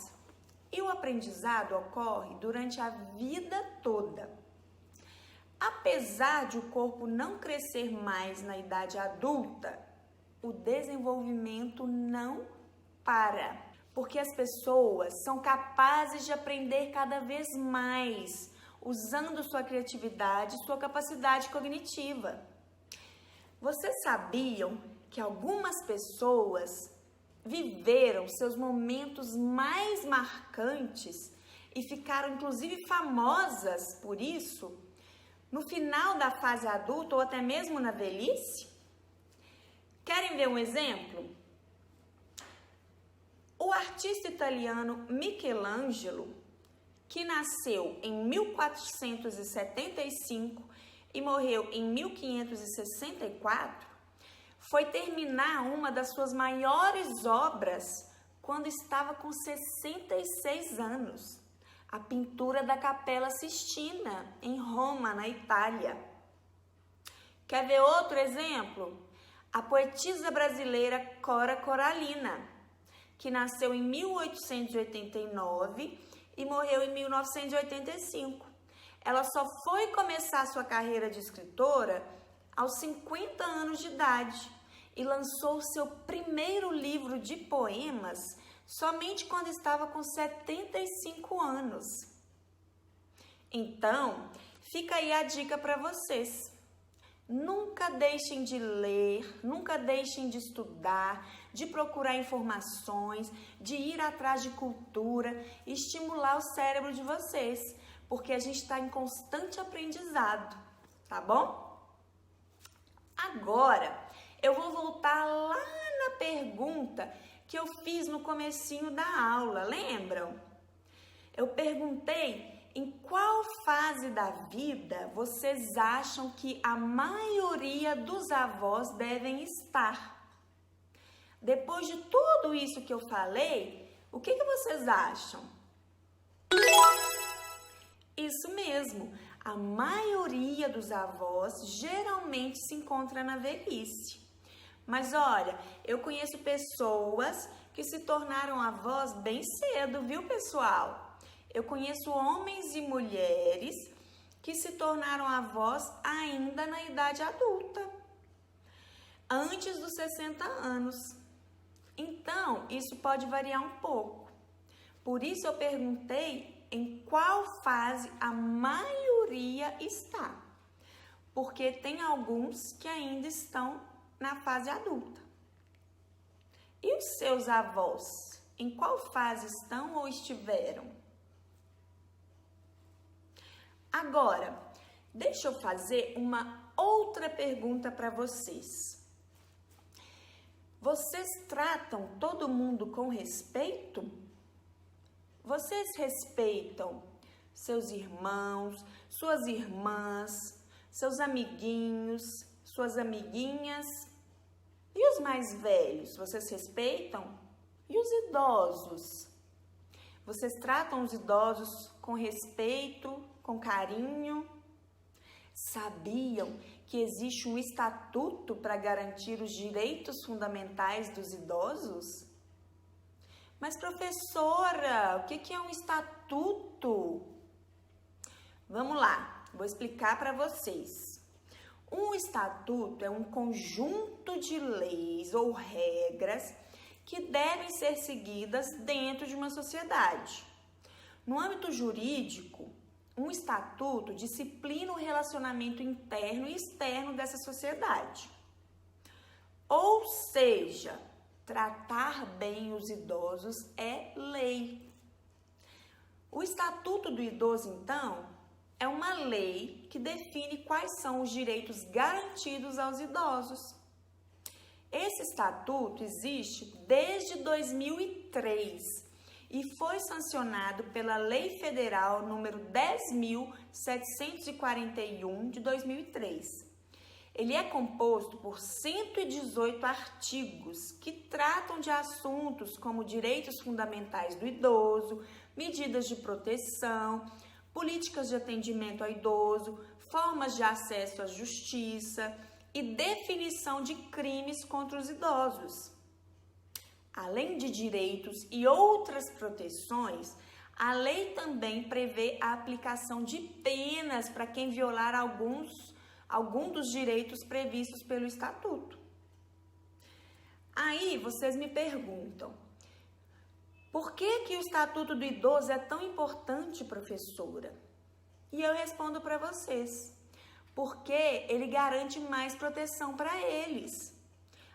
Speaker 15: e o aprendizado ocorre durante a vida toda. Apesar de o corpo não crescer mais na idade adulta, o desenvolvimento não para, porque as pessoas são capazes de aprender cada vez mais, usando sua criatividade e sua capacidade cognitiva. Vocês sabiam que algumas pessoas viveram seus momentos mais marcantes e ficaram inclusive famosas por isso no final da fase adulta ou até mesmo na velhice? Querem ver um exemplo? O artista italiano Michelangelo, que nasceu em 1475 e morreu em 1564, foi terminar uma das suas maiores obras quando estava com 66 anos, a pintura da Capela Sistina, em Roma, na Itália. Quer ver outro exemplo? A poetisa brasileira Cora Coralina, que nasceu em 1889 e morreu em 1985. Ela só foi começar sua carreira de escritora aos 50 anos de idade e lançou seu primeiro livro de poemas somente quando estava com 75 anos. Então, fica aí a dica para vocês. Nunca deixem de ler, nunca deixem de estudar, de procurar informações, de ir atrás de cultura, estimular o cérebro de vocês, porque a gente está em constante aprendizado, tá bom? Agora, eu vou voltar lá na pergunta que eu fiz no comecinho da aula, lembram? Eu perguntei em qual fase da vida vocês acham que a maioria dos avós devem estar? Depois de tudo isso que eu falei, o que vocês acham? Isso mesmo, a maioria dos avós geralmente se encontra na velhice. Mas olha, eu conheço pessoas que se tornaram avós bem cedo, viu, pessoal? Eu conheço homens e mulheres que se tornaram avós ainda na idade adulta, antes dos 60 anos. Então, isso pode variar um pouco. Por isso eu perguntei em qual fase a maioria está, porque tem alguns que ainda estão na fase adulta. E os seus avós, em qual fase estão ou estiveram? Agora, deixa eu fazer uma outra pergunta para vocês. Vocês tratam todo mundo com respeito? Vocês respeitam seus irmãos, suas irmãs, seus amiguinhos, suas amiguinhas? E os mais velhos, vocês respeitam? E os idosos? Vocês tratam os idosos com respeito, com carinho? Sabiam que existe um estatuto para garantir os direitos fundamentais dos idosos? Mas, professora, o que é um estatuto? Vamos lá, vou explicar para vocês. Um estatuto é um conjunto de leis ou regras que devem ser seguidas dentro de uma sociedade. No âmbito jurídico, um estatuto disciplina o relacionamento interno e externo dessa sociedade. Ou seja, tratar bem os idosos é lei. O Estatuto do Idoso, então, é uma lei que define quais são os direitos garantidos aos idosos. Esse estatuto existe desde 2003 e foi sancionado pela Lei Federal número 10.741 de 2003. Ele é composto por 118 artigos que tratam de assuntos como direitos fundamentais do idoso, medidas de proteção, políticas de atendimento ao idoso, formas de acesso à justiça e definição de crimes contra os idosos. Além de direitos e outras proteções, a lei também prevê a aplicação de penas para quem violar algum dos direitos previstos pelo Estatuto. Aí vocês me perguntam, por que o Estatuto do Idoso é tão importante, professora? E eu respondo para vocês, porque ele garante mais proteção para eles.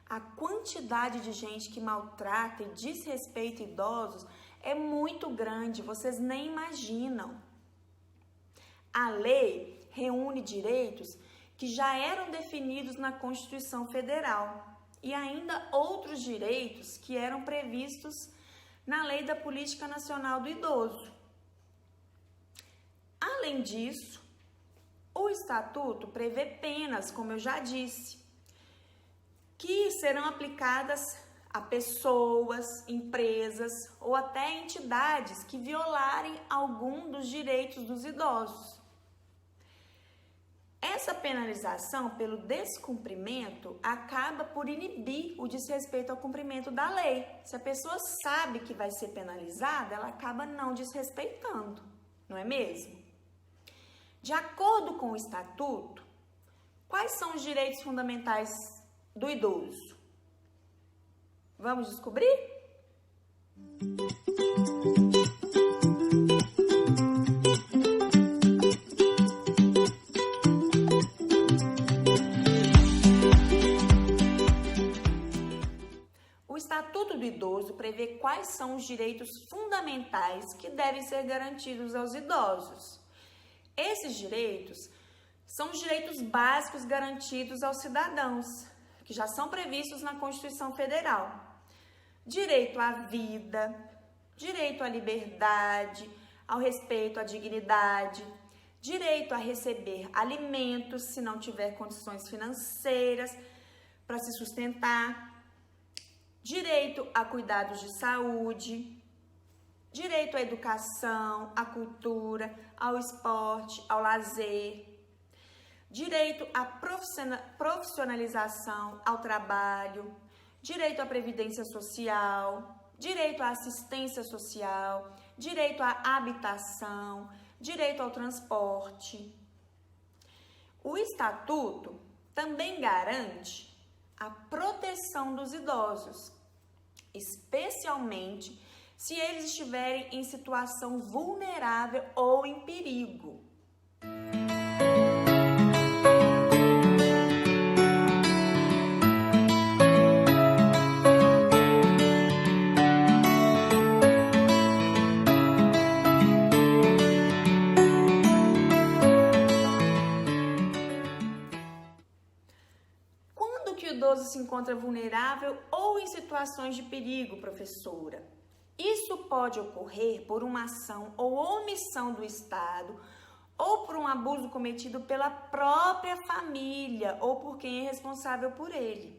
Speaker 15: A quantidade de gente que maltrata e desrespeita idosos é muito grande, vocês nem imaginam. A lei reúne direitos que já eram definidos na Constituição Federal e ainda outros direitos que eram previstos na Lei da Política Nacional do Idoso. Além disso, o Estatuto prevê penas, como eu já disse, que serão aplicadas a pessoas, empresas ou até entidades que violarem algum dos direitos dos idosos. Essa penalização pelo descumprimento acaba por inibir o desrespeito ao cumprimento da lei. Se a pessoa sabe que vai ser penalizada, ela acaba não desrespeitando, não é mesmo? De acordo com o Estatuto, quais são os direitos fundamentais do idoso? Vamos descobrir? O Estatuto do Idoso prevê quais são os direitos fundamentais que devem ser garantidos aos idosos. Esses direitos são os direitos básicos garantidos aos cidadãos, que já são previstos na Constituição Federal. Direito à vida, direito à liberdade, ao respeito à dignidade, direito a receber alimentos se não tiver condições financeiras para se sustentar, direito a cuidados de saúde, direito à educação, à cultura, ao esporte, ao lazer, direito à profissionalização, ao trabalho, direito à previdência social, direito à assistência social, direito à habitação, direito ao transporte. O Estatuto também garante a proteção dos idosos, especialmente se eles estiverem em situação vulnerável ou em perigo. Quando que o idoso se encontra vulnerável ou em situações de perigo, professora? Isso pode ocorrer por uma ação ou omissão do Estado ou por um abuso cometido pela própria família ou por quem é responsável por ele.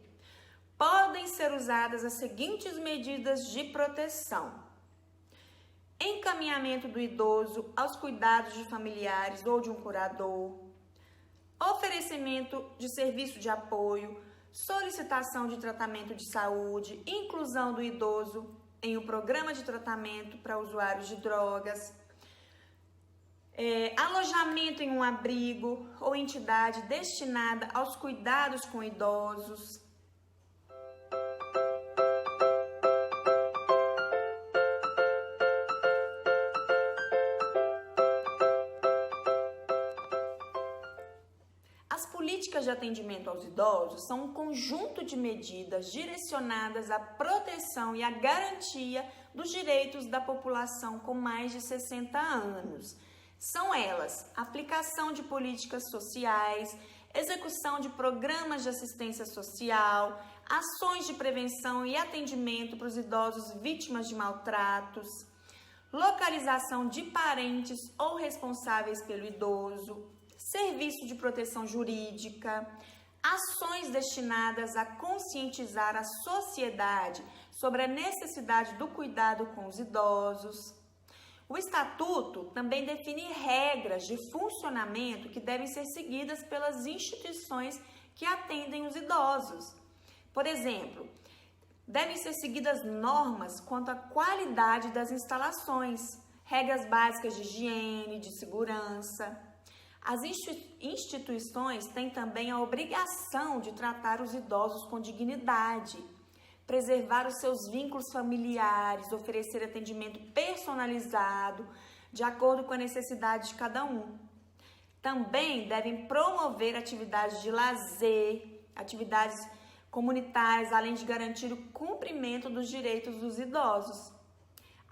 Speaker 15: Podem ser usadas as seguintes medidas de proteção: encaminhamento do idoso aos cuidados de familiares ou de um curador, oferecimento de serviço de apoio, solicitação de tratamento de saúde, inclusão do idoso em um programa de tratamento para usuários de drogas, alojamento em um abrigo ou entidade destinada aos cuidados com idosos. As políticas de atendimento aos idosos são um conjunto de medidas direcionadas à proteção e à garantia dos direitos da população com mais de 60 anos. São elas: aplicação de políticas sociais, execução de programas de assistência social, ações de prevenção e atendimento para os idosos vítimas de maltratos, localização de parentes ou responsáveis pelo idoso, serviço de proteção jurídica, ações destinadas a conscientizar a sociedade sobre a necessidade do cuidado com os idosos. O Estatuto também define regras de funcionamento que devem ser seguidas pelas instituições que atendem os idosos. Por exemplo, devem ser seguidas normas quanto à qualidade das instalações, regras básicas de higiene, de segurança. As instituições têm também a obrigação de tratar os idosos com dignidade, preservar os seus vínculos familiares, oferecer atendimento personalizado, de acordo com a necessidade de cada um. Também devem promover atividades de lazer, atividades comunitárias, além de garantir o cumprimento dos direitos dos idosos.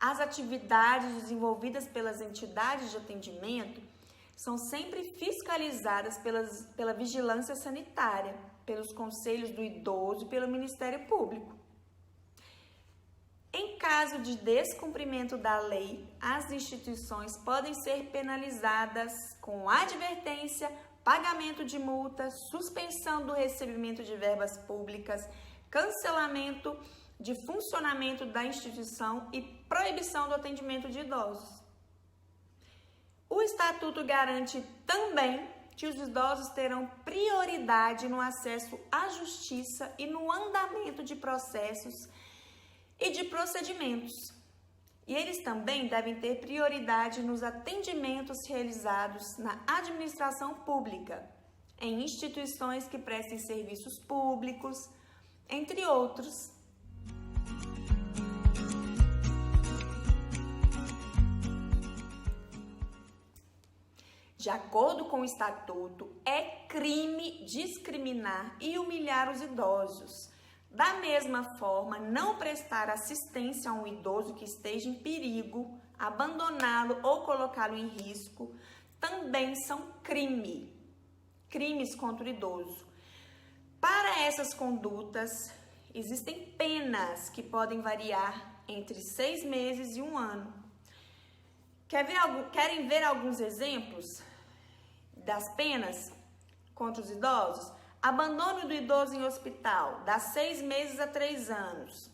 Speaker 15: As atividades desenvolvidas pelas entidades de atendimento são sempre fiscalizadas pela vigilância sanitária, pelos conselhos do idoso e pelo Ministério Público. Em caso de descumprimento da lei, as instituições podem ser penalizadas com advertência, pagamento de multa, suspensão do recebimento de verbas públicas, cancelamento de funcionamento da instituição e proibição do atendimento de idosos. O Estatuto garante também que os idosos terão prioridade no acesso à justiça e no andamento de processos e de procedimentos. E eles também devem ter prioridade nos atendimentos realizados na administração pública, em instituições que prestem serviços públicos, entre outros. De acordo com o Estatuto, é crime discriminar e humilhar os idosos. Da mesma forma, não prestar assistência a um idoso que esteja em perigo, abandoná-lo ou colocá-lo em risco, também são crimes contra o idoso. Para essas condutas, existem penas que podem variar entre 6 meses e 1 ano. Querem ver alguns exemplos das penas contra os idosos? Abandono do idoso em hospital, dá 6 meses a 3 anos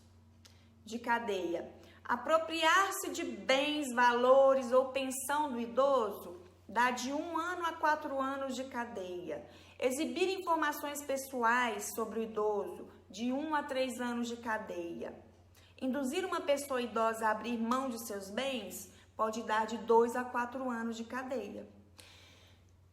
Speaker 15: de cadeia. Apropriar-se de bens, valores ou pensão do idoso dá de 1 ano a 4 anos de cadeia. Exibir informações pessoais sobre o idoso, de 1 a 3 anos de cadeia. Induzir uma pessoa idosa a abrir mão de seus bens pode dar de 2 a 4 anos de cadeia.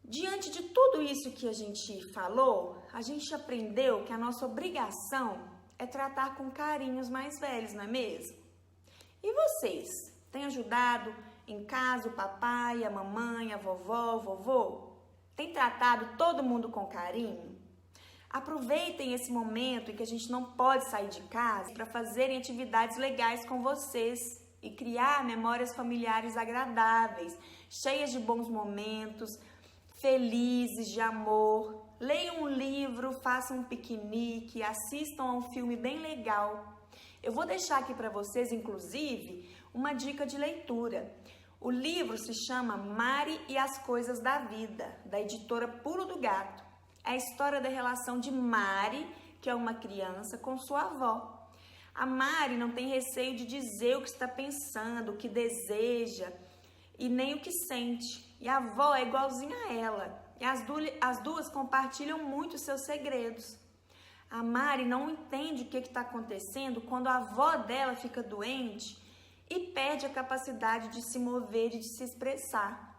Speaker 15: Diante de tudo isso que a gente falou, a gente aprendeu que a nossa obrigação é tratar com carinho os mais velhos, não é mesmo? E vocês, têm ajudado em casa o papai, a mamãe, a vovó, o vovô? Tem tratado todo mundo com carinho? Aproveitem esse momento em que a gente não pode sair de casa para fazerem atividades legais com vocês e criar memórias familiares agradáveis, cheias de bons momentos, felizes, de amor. Leiam um livro, façam um piquenique, assistam a um filme bem legal. Eu vou deixar aqui para vocês, inclusive, uma dica de leitura. O livro se chama Mari e as Coisas da Vida, da editora Pulo do Gato. É a história da relação de Mari, que é uma criança, com sua avó. A Mari não tem receio de dizer o que está pensando, o que deseja e nem o que sente. E a avó é igualzinha a ela. E as duas compartilham muito seus segredos. A Mari não entende o que está acontecendo quando a avó dela fica doente e perde a capacidade de se mover e de se expressar.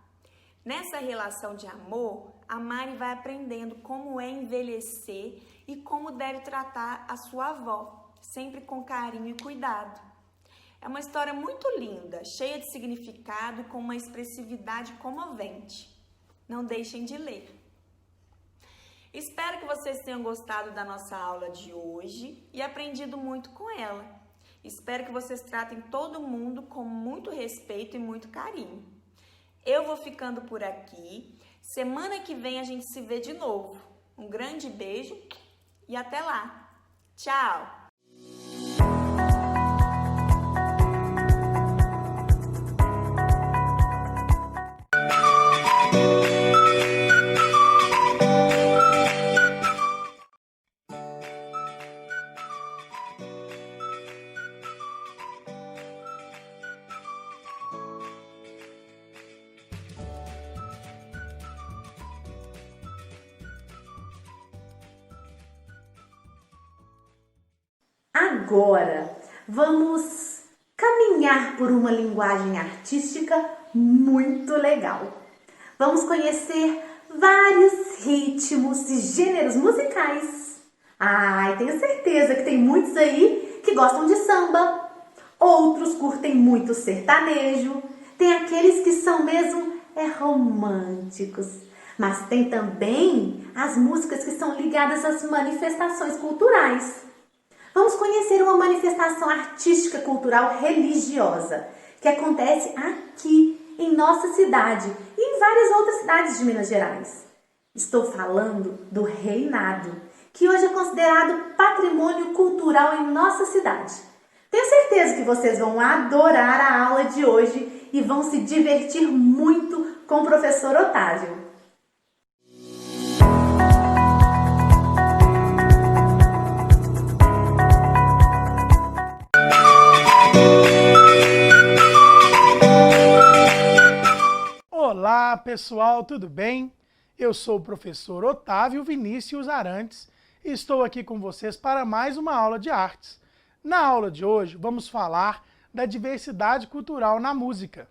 Speaker 15: Nessa relação de amor, a Mari vai aprendendo como é envelhecer e como deve tratar a sua avó, sempre com carinho e cuidado. É uma história muito linda, cheia de significado e com uma expressividade comovente. Não deixem de ler. Espero que vocês tenham gostado da nossa aula de hoje e aprendido muito com ela. Espero que vocês tratem todo mundo com muito respeito e muito carinho. Eu vou ficando por aqui. Semana que vem a gente se vê de novo. Um grande beijo e até lá. Tchau!
Speaker 1: Agora, vamos caminhar por uma linguagem artística muito legal. Vamos conhecer vários ritmos e gêneros musicais. Ai, tenho certeza que tem muitos aí que gostam de samba. Outros curtem muito sertanejo. Tem aqueles que são mesmo românticos. Mas tem também as músicas que são ligadas às manifestações culturais. Vamos conhecer uma manifestação artística cultural religiosa que acontece aqui em nossa cidade e em várias outras cidades de Minas Gerais. Estou falando do reinado, que hoje é considerado patrimônio cultural em nossa cidade. Tenho certeza que vocês vão adorar a aula de hoje e vão se divertir muito com o professor Otávio.
Speaker 16: Olá pessoal, tudo bem? Eu sou o professor Otávio Vinícius Arantes e estou aqui com vocês para mais uma aula de artes. Na aula de hoje vamos falar da diversidade cultural na música.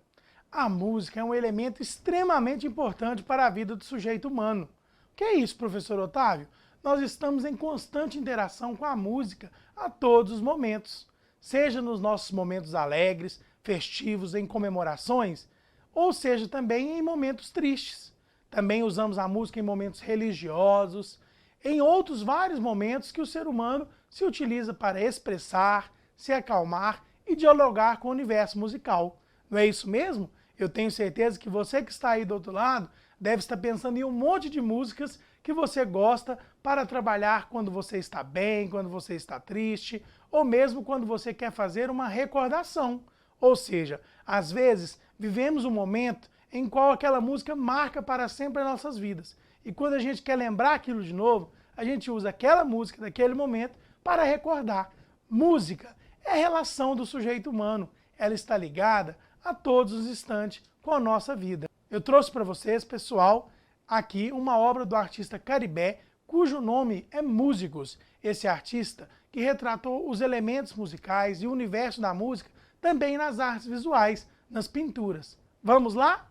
Speaker 16: A música é um elemento extremamente importante para a vida do sujeito humano. O que é isso, professor Otávio? Nós estamos em constante interação com a música a todos os momentos, seja nos nossos momentos alegres, festivos, em comemorações, ou seja também em momentos tristes. Também usamos a música em momentos religiosos, em outros vários momentos que o ser humano se utiliza para expressar, se acalmar e dialogar com o universo musical. Não é isso mesmo? Eu tenho certeza que você que está aí do outro lado deve estar pensando em um monte de músicas que você gosta para trabalhar quando você está bem, quando você está triste, ou mesmo quando você quer fazer uma recordação. Ou seja, às vezes vivemos um momento em qual aquela música marca para sempre as nossas vidas. E quando a gente quer lembrar aquilo de novo, a gente usa aquela música daquele momento para recordar. Música é a relação do sujeito humano, ela está ligada a todos os instantes com a nossa vida. Eu trouxe para vocês, pessoal, aqui uma obra do artista Caribé, cujo nome é Músicos. Esse artista que retratou os elementos musicais e o universo da música também nas artes visuais, nas pinturas. Vamos lá?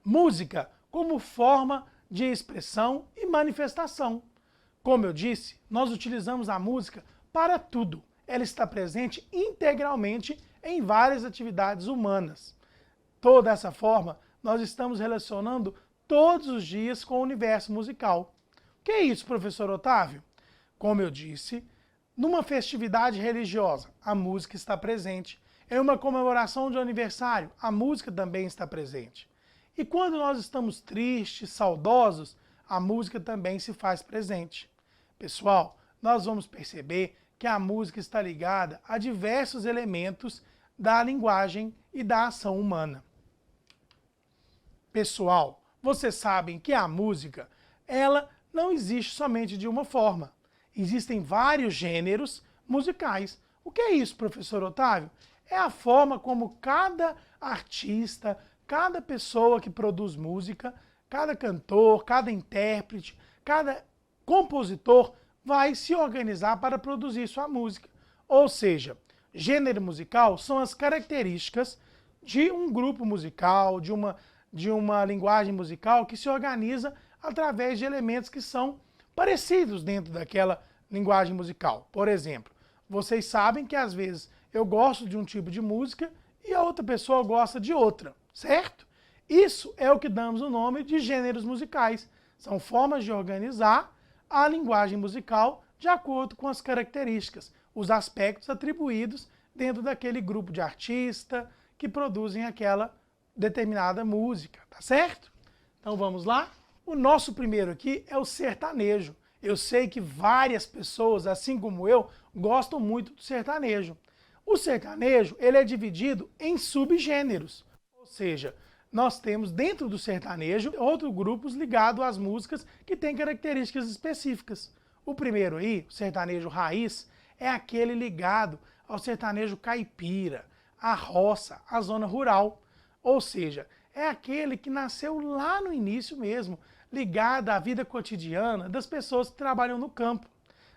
Speaker 16: Música como forma de expressão e manifestação. Como eu disse, nós utilizamos a música para tudo. Ela está presente integralmente em várias atividades humanas. Toda essa forma, nós estamos relacionando todos os dias com o universo musical. O que é isso, professor Otávio? Como eu disse, numa festividade religiosa, a música está presente. Em uma comemoração de aniversário, a música também está presente. E quando nós estamos tristes, saudosos, a música também se faz presente. Pessoal, nós vamos perceber que a música está ligada a diversos elementos da linguagem e da ação humana. Pessoal, vocês sabem que a música, ela não existe somente de uma forma. Existem vários gêneros musicais. O que é isso, professor Otávio? É a forma como cada artista, cada pessoa que produz música, cada cantor, cada intérprete, cada compositor vai se organizar para produzir sua música. Ou seja, gênero musical são as características de um grupo musical, de uma linguagem musical que se organiza através de elementos que são parecidos dentro daquela linguagem musical. Por exemplo, vocês sabem que às vezes eu gosto de um tipo de música e a outra pessoa gosta de outra, certo? Isso é o que damos o nome de gêneros musicais. São formas de organizar a linguagem musical de acordo com as características, os aspectos atribuídos dentro daquele grupo de artistas que produzem aquela determinada música, tá certo? Então vamos lá? O nosso primeiro aqui é o sertanejo. Eu sei que várias pessoas, assim como eu, gostam muito do sertanejo. O sertanejo, ele é dividido em subgêneros, ou seja, nós temos dentro do sertanejo outros grupos ligados às músicas que têm características específicas. O primeiro aí, o sertanejo raiz, é aquele ligado ao sertanejo caipira, à roça, à zona rural. Ou seja, é aquele que nasceu lá no início mesmo, ligado à vida cotidiana das pessoas que trabalham no campo.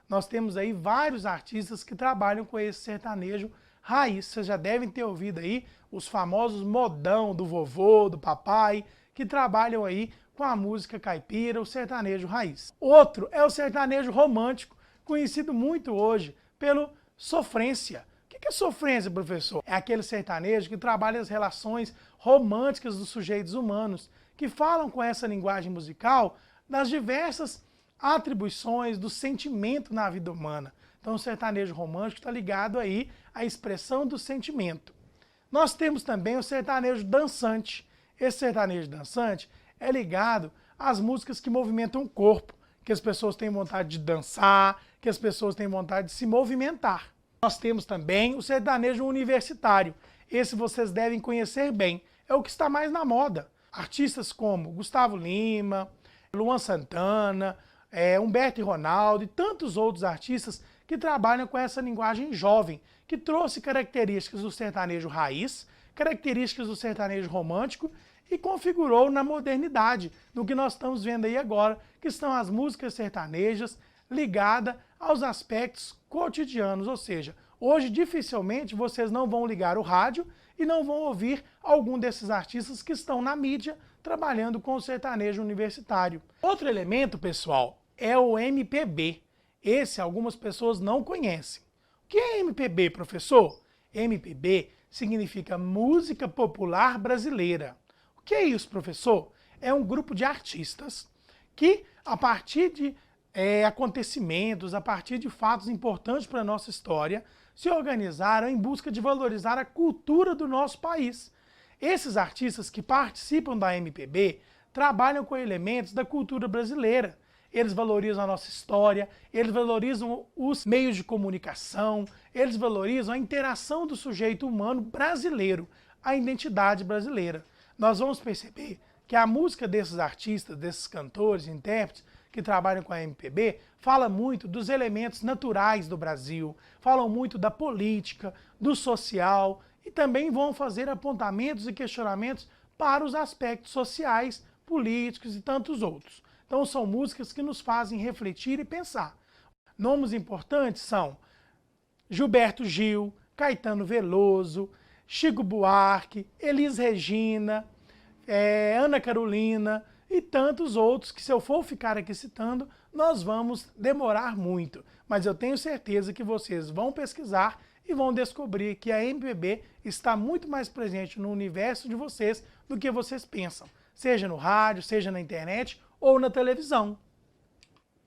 Speaker 16: Nós temos aí vários artistas que trabalham com esse sertanejo raiz. Vocês já devem ter ouvido aí os famosos modão do vovô, do papai, que trabalham aí com a música caipira, o sertanejo raiz. Outro é o sertanejo romântico, conhecido muito hoje pelo sofrência. O que é sofrência, professor? É aquele sertanejo que trabalha as relações românticas dos sujeitos humanos, que falam com essa linguagem musical das diversas atribuições do sentimento na vida humana. Então o sertanejo romântico está ligado aí à expressão do sentimento. Nós temos também o sertanejo dançante. Esse sertanejo dançante é ligado às músicas que movimentam o corpo, que as pessoas têm vontade de dançar, que as pessoas têm vontade de se movimentar. Nós temos também o sertanejo universitário. Esse vocês devem conhecer bem. É o que está mais na moda. Artistas como Gustavo Lima, Luan Santana, Humberto e Ronaldo e tantos outros artistas que trabalham com essa linguagem jovem, que trouxe características do sertanejo raiz, características do sertanejo romântico e configurou na modernidade, no que nós estamos vendo aí agora, que são as músicas sertanejas ligadas aos aspectos cotidianos, ou seja, hoje dificilmente vocês não vão ligar o rádio e não vão ouvir algum desses artistas que estão na mídia trabalhando com o sertanejo universitário. Outro elemento, pessoal, é o MPB. Esse algumas pessoas não conhecem. O que é MPB, professor? MPB significa Música Popular Brasileira. O que é isso, professor? É um grupo de artistas que, a partir de acontecimentos, a partir de fatos importantes para a nossa história, se organizaram em busca de valorizar a cultura do nosso país. Esses artistas que participam da MPB trabalham com elementos da cultura brasileira. Eles valorizam a nossa história, eles valorizam os meios de comunicação, eles valorizam a interação do sujeito humano brasileiro, a identidade brasileira. Nós vamos perceber que a música desses artistas, desses cantores, intérpretes, que trabalham com a MPB, falam muito dos elementos naturais do Brasil, falam muito da política, do social e também vão fazer apontamentos e questionamentos para os aspectos sociais, políticos e tantos outros. Então são músicas que nos fazem refletir e pensar. Nomes importantes são Gilberto Gil, Caetano Veloso, Chico Buarque, Elis Regina, Ana Carolina e tantos outros que, se eu for ficar aqui citando, nós vamos demorar muito. Mas eu tenho certeza que vocês vão pesquisar e vão descobrir que a MPB está muito mais presente no universo de vocês do que vocês pensam, seja no rádio, seja na internet ou na televisão.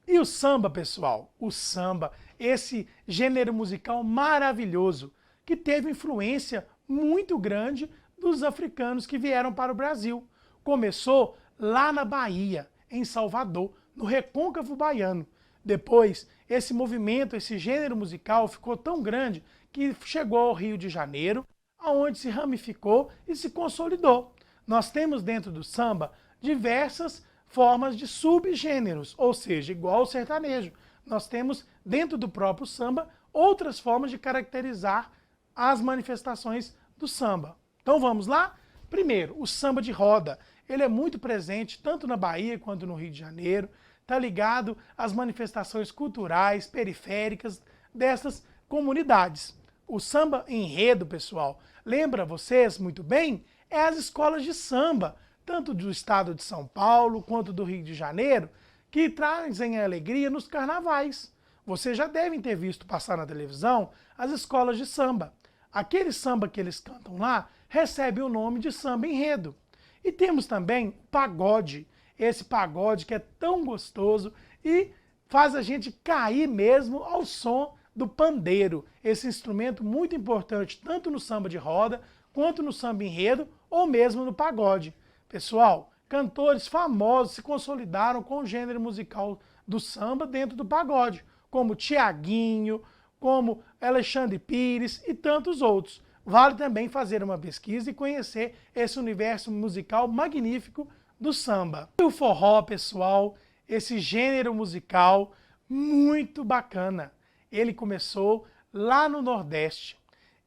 Speaker 16: E o samba, pessoal? O samba, esse gênero musical maravilhoso, que teve influência muito grande dos africanos que vieram para o Brasil. Começou lá na Bahia, em Salvador, no Recôncavo Baiano. Depois, esse movimento, esse gênero musical ficou tão grande que chegou ao Rio de Janeiro, onde se ramificou e se consolidou. Nós temos dentro do samba diversas formas de subgêneros, ou seja, igual ao sertanejo. Nós temos dentro do próprio samba outras formas de caracterizar as manifestações do samba. Então vamos lá? Primeiro, o samba de roda. Ele é muito presente tanto na Bahia quanto no Rio de Janeiro. Está ligado às manifestações culturais, periféricas dessas comunidades. O samba enredo, pessoal, lembra vocês muito bem? É as escolas de samba, tanto do estado de São Paulo quanto do Rio de Janeiro, que trazem alegria nos carnavais. Vocês já devem ter visto passar na televisão as escolas de samba. Aquele samba que eles cantam lá recebe o nome de samba enredo. E temos também o pagode, esse pagode que é tão gostoso e faz a gente cair mesmo ao som do pandeiro, esse instrumento muito importante tanto no samba de roda quanto no samba enredo ou mesmo no pagode. Pessoal, cantores famosos se consolidaram com o gênero musical do samba dentro do pagode, como Tiaguinho, como Alexandre Pires e tantos outros. Vale também fazer uma pesquisa e conhecer esse universo musical magnífico do samba. E o forró, pessoal, esse gênero musical muito bacana. Ele começou lá no Nordeste.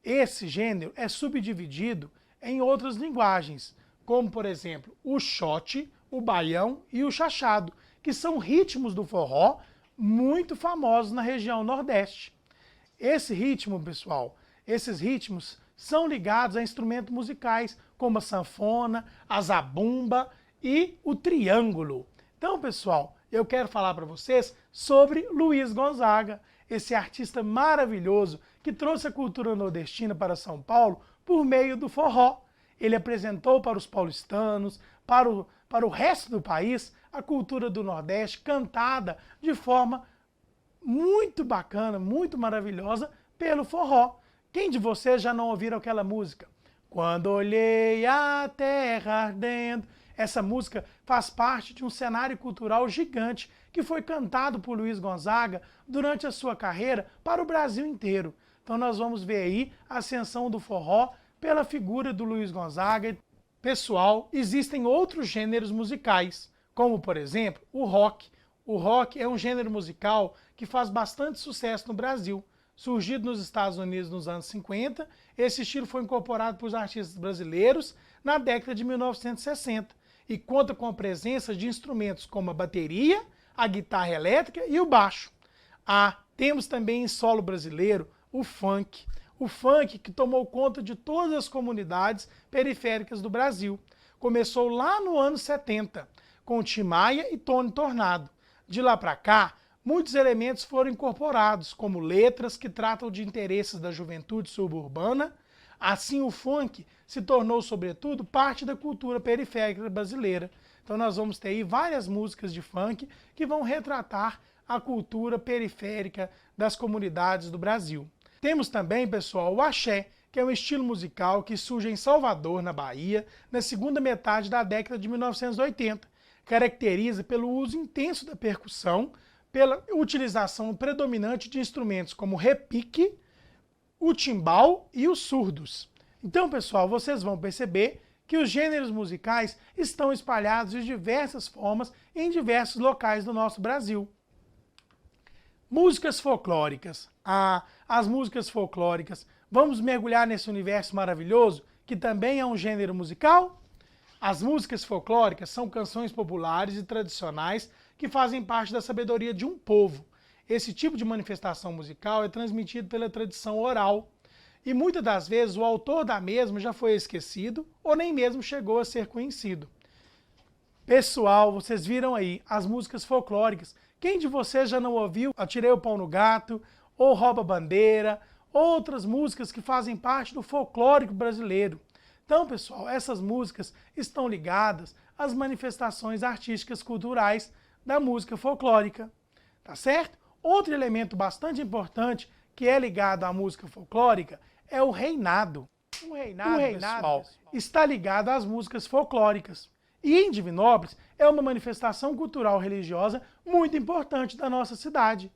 Speaker 16: Esse gênero é subdividido em outras linguagens, como, por exemplo, o xote, o baião e o chachado, que são ritmos do forró muito famosos na região Nordeste. Esse ritmo, pessoal, esses ritmos são ligados a instrumentos musicais, como a sanfona, a zabumba e o triângulo. Então, pessoal, eu quero falar para vocês sobre Luiz Gonzaga, esse artista maravilhoso que trouxe a cultura nordestina para São Paulo por meio do forró. Ele apresentou para os paulistanos, para o resto do país, a cultura do Nordeste cantada de forma muito bacana, muito maravilhosa pelo forró. Quem de vocês já não ouviram aquela música? Quando olhei a terra ardendo. Essa música faz parte de um cenário cultural gigante que foi cantado por Luiz Gonzaga durante a sua carreira para o Brasil inteiro. Então nós vamos ver aí a ascensão do forró pela figura do Luiz Gonzaga. Pessoal, existem outros gêneros musicais, como por exemplo o rock. O rock é um gênero musical que faz bastante sucesso no Brasil. Surgido nos Estados Unidos nos anos 50, esse estilo foi incorporado por artistas brasileiros na década de 1960 e conta com a presença de instrumentos como a bateria, a guitarra elétrica e o baixo. Temos também em solo brasileiro o funk. O funk que tomou conta de todas as comunidades periféricas do Brasil. Começou lá no ano 70, com Tim Maia e Tony Tornado. De lá para cá, muitos elementos foram incorporados, como letras que tratam de interesses da juventude suburbana. Assim, o funk se tornou, sobretudo, parte da cultura periférica brasileira. Então nós vamos ter aí várias músicas de funk que vão retratar a cultura periférica das comunidades do Brasil. Temos também, pessoal, o axé, que é um estilo musical que surge em Salvador, na Bahia, na segunda metade da década de 1980. Caracteriza pelo uso intenso da percussão, pela utilização predominante de instrumentos como o repique, o timbal e os surdos. Então, pessoal, vocês vão perceber que os gêneros musicais estão espalhados de diversas formas em diversos locais do nosso Brasil. Músicas folclóricas. As músicas folclóricas. Vamos mergulhar nesse universo maravilhoso, que também é um gênero musical? As músicas folclóricas são canções populares e tradicionais que fazem parte da sabedoria de um povo. Esse tipo de manifestação musical é transmitido pela tradição oral. E muitas das vezes o autor da mesma já foi esquecido ou nem mesmo chegou a ser conhecido. Pessoal, vocês viram aí as músicas folclóricas. Quem de vocês já não ouviu Atirei o Pau no Gato, ou Rouba Bandeira, outras músicas que fazem parte do folclórico brasileiro? Então, pessoal, essas músicas estão ligadas às manifestações artísticas culturais da música folclórica, tá certo? Outro elemento bastante importante que é ligado à música folclórica é o reinado. O reinado, pessoal, está ligado às músicas folclóricas. E em Divinópolis é uma manifestação cultural religiosa muito importante da nossa cidade.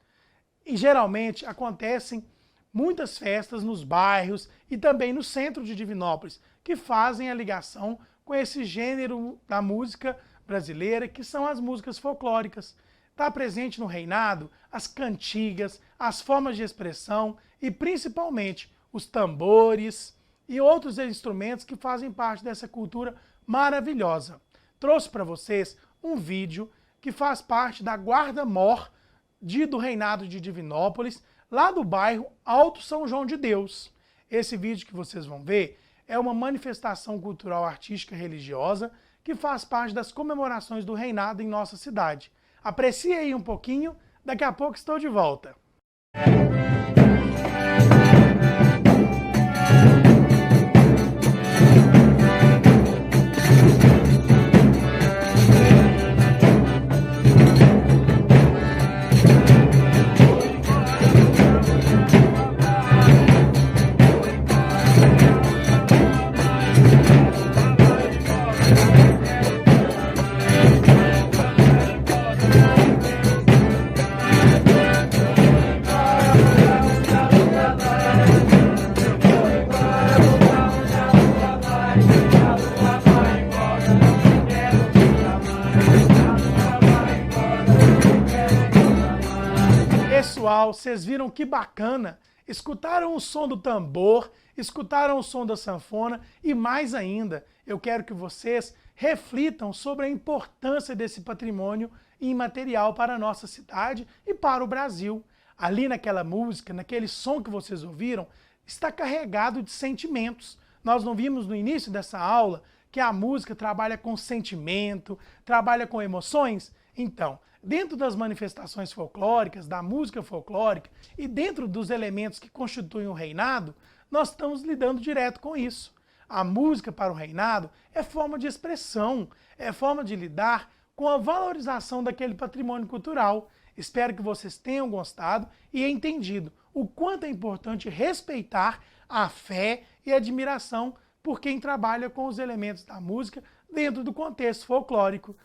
Speaker 16: E geralmente acontecem muitas festas nos bairros e também no centro de Divinópolis, que fazem a ligação com esse gênero da música brasileira, que são as músicas folclóricas. Está presente no reinado as cantigas, as formas de expressão e principalmente os tambores e outros instrumentos que fazem parte dessa cultura maravilhosa. Trouxe para vocês um vídeo que faz parte da Guarda-Mor do reinado de Divinópolis, lá do bairro Alto São João de Deus. Esse vídeo que vocês vão ver é uma manifestação cultural, artística, religiosa que faz parte das comemorações do reinado em nossa cidade. Aprecie aí um pouquinho, daqui a pouco estou de volta. Pessoal, vocês viram que bacana? Escutaram o som do tambor, escutaram o som da sanfona e mais ainda, eu quero que vocês reflitam sobre a importância desse patrimônio imaterial para a nossa cidade e para o Brasil. Ali naquela música, naquele som que vocês ouviram, está carregado de sentimentos. Nós não vimos no início dessa aula que a música trabalha com sentimento, trabalha com emoções? Então, dentro das manifestações folclóricas, da música folclórica e dentro dos elementos que constituem o reinado, nós estamos lidando direto com isso. A música para o reinado é forma de expressão, é forma de lidar com a valorização daquele patrimônio cultural. Espero que vocês tenham gostado e entendido o quanto é importante respeitar a fé e a admiração por quem trabalha com os elementos da música dentro do contexto folclórico.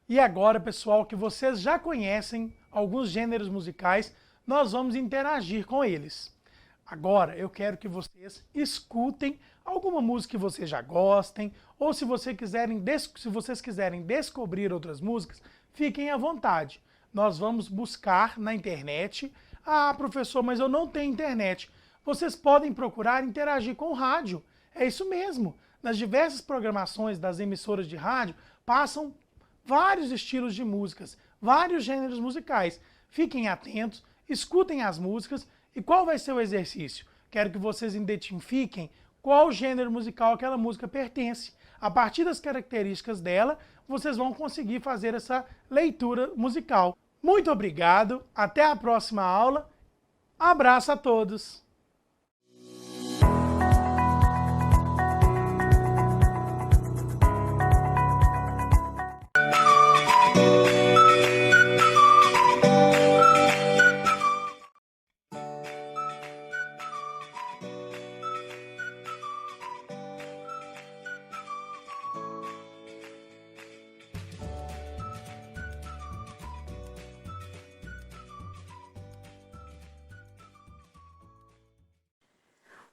Speaker 16: E agora, pessoal, que vocês já conhecem alguns gêneros musicais, nós vamos interagir com eles. Agora, eu quero que vocês escutem alguma música que vocês já gostem, ou se vocês quiserem descobrir outras músicas, fiquem à vontade. Nós vamos buscar na internet. Ah, professor, mas eu não tenho internet. Vocês podem procurar interagir com o rádio. É isso mesmo. Nas diversas programações das emissoras de rádio, passam vários estilos de músicas, vários gêneros musicais. Fiquem atentos, escutem as músicas e qual vai ser o exercício? Quero que vocês identifiquem qual gênero musical aquela música pertence. A partir das características dela, vocês vão conseguir fazer essa leitura musical. Muito obrigado, até a próxima aula. Abraço a todos!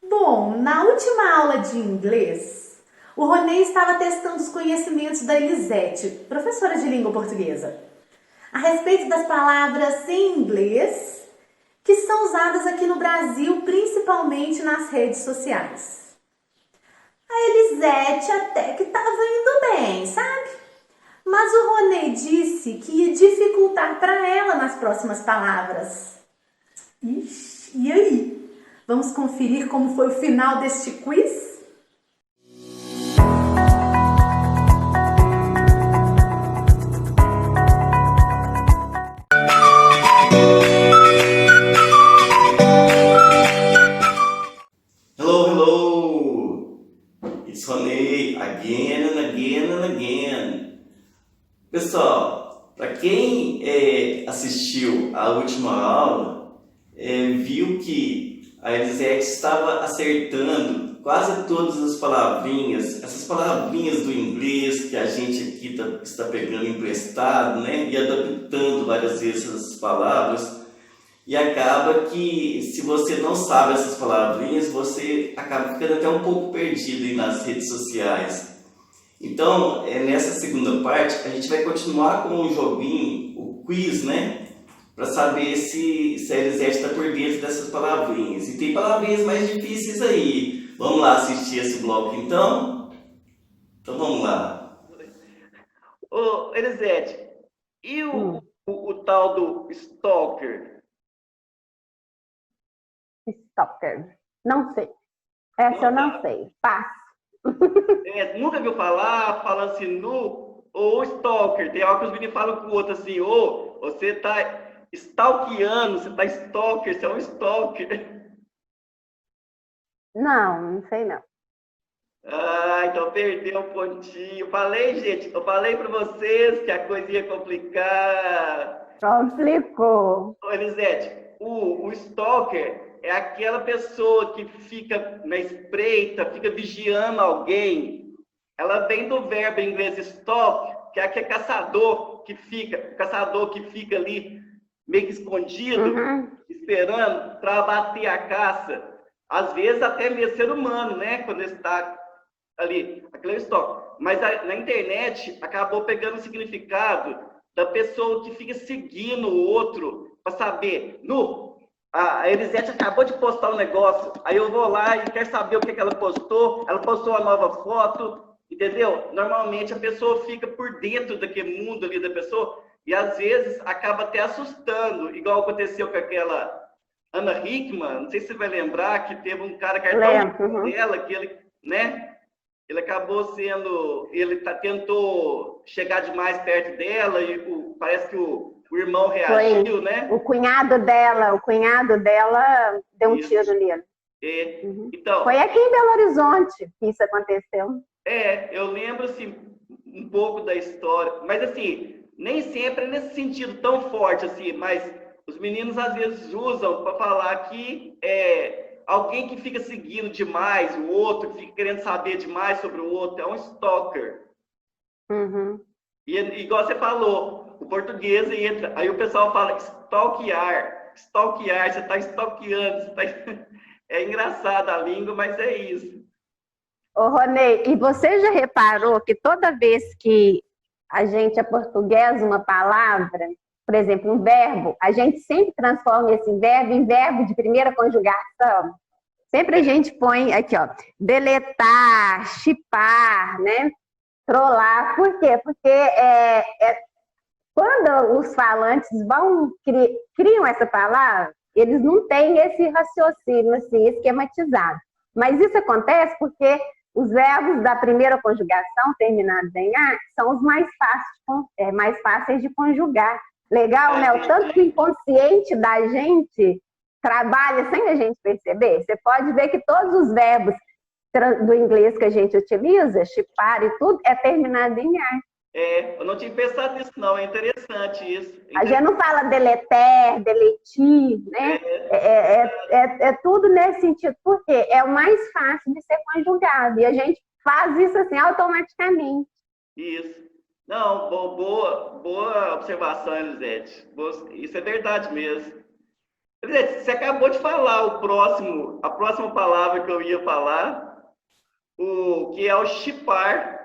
Speaker 1: Bom, na última aula de inglês, O Ronei estava testando os conhecimentos da Elisete, professora de língua portuguesa, a respeito das palavras em inglês que são usadas aqui no Brasil, principalmente nas redes sociais. A Elisete até que estava indo bem, sabe? Mas o Ronei disse que ia dificultar para ela nas próximas palavras. Ixi, e aí? Vamos conferir como foi o final deste quiz?
Speaker 17: Hello, hello! It's Ronei, again and again and again. Pessoal, para quem assistiu à última aula, viu que a Elisete estava acertando quase todas as palavrinhas, essas palavrinhas do inglês que a gente aqui está pegando emprestado, né? E adaptando várias vezes essas palavras. E acaba que, se você não sabe essas palavrinhas, você acaba ficando até um pouco perdido aí nas redes sociais. Então, nessa segunda parte, a gente vai continuar com o joguinho, o quiz, né? Para saber se a Elisete está por dentro dessas palavrinhas. E tem palavrinhas mais difíceis aí. Vamos lá assistir esse bloco, então? Então, vamos lá. Ô, Elisete, e o tal do stalker?
Speaker 18: Stalker. Não sei. Essa eu não sei. Passo.
Speaker 17: Nunca viu falar, falando assim, ou stalker. Tem hora que os meninos falam com o outro assim, você tá stalkeando, você tá stalker, você é um stalker.
Speaker 18: Não sei não.
Speaker 17: Ah, então perdeu um pontinho. Falei, gente, eu falei para vocês que a coisa ia complicar.
Speaker 18: Complicou.
Speaker 17: Ô, Elisete, o stalker é aquela pessoa que fica na espreita, fica vigiando alguém. Ela vem do verbo em inglês stalk, que é aquele caçador que fica ali meio que escondido, esperando para bater a caça. Às vezes até mesmo ser humano, né? Quando ele está ali, aquele stalk. Mas na internet acabou pegando o significado da pessoa que fica seguindo o outro para saber, a Elisete acabou de postar um negócio, aí eu vou lá e quero saber o que ela postou uma nova foto, entendeu? Normalmente a pessoa fica por dentro daquele mundo ali da pessoa e às vezes acaba até assustando, igual aconteceu com aquela Ana Hickman, não sei se você vai lembrar, que teve um cara cartão dela, que ele, né? Ele acabou sendo, tentou chegar demais perto dela e parece que o irmão reagiu, né?
Speaker 18: O cunhado dela deu um tiro nele.
Speaker 17: Então,
Speaker 18: foi aqui em Belo Horizonte que isso aconteceu.
Speaker 17: Eu lembro assim, um pouco da história, mas assim, nem sempre é nesse sentido tão forte assim, mas os meninos às vezes usam para falar que alguém que fica seguindo demais o outro, que fica querendo saber demais sobre o outro, é um stalker. E igual você falou, o português entra, aí o pessoal fala stalkear, você está stalkeando, é engraçado a língua, mas é isso.
Speaker 18: Ô, Ronei, e você já reparou que toda vez que a gente aportuguesa uma palavra, por exemplo, um verbo, a gente sempre transforma esse verbo em verbo de primeira conjugação? Sempre a gente põe aqui, ó, deletar, chipar, né? Trollar. Por quê? Porque quando os falantes criam essa palavra, eles não têm esse raciocínio assim, esquematizado. Mas isso acontece porque os verbos da primeira conjugação, terminados em A, são os mais fáceis de conjugar. Legal, né? O tanto que o inconsciente da gente trabalha sem a gente perceber. Você pode ver que todos os verbos do inglês que a gente utiliza, chipar e tudo, é terminado em A.
Speaker 17: Eu não tinha pensado nisso, não. É interessante isso.
Speaker 18: A gente não fala deleter, deletir, né? É tudo nesse sentido, porque é o mais fácil de ser conjugado. E a gente faz isso assim automaticamente.
Speaker 17: Isso. Não, boa observação, Elisete. Isso é verdade mesmo. Elisete, você acabou de falar a próxima palavra que eu ia falar. o que é o chipar.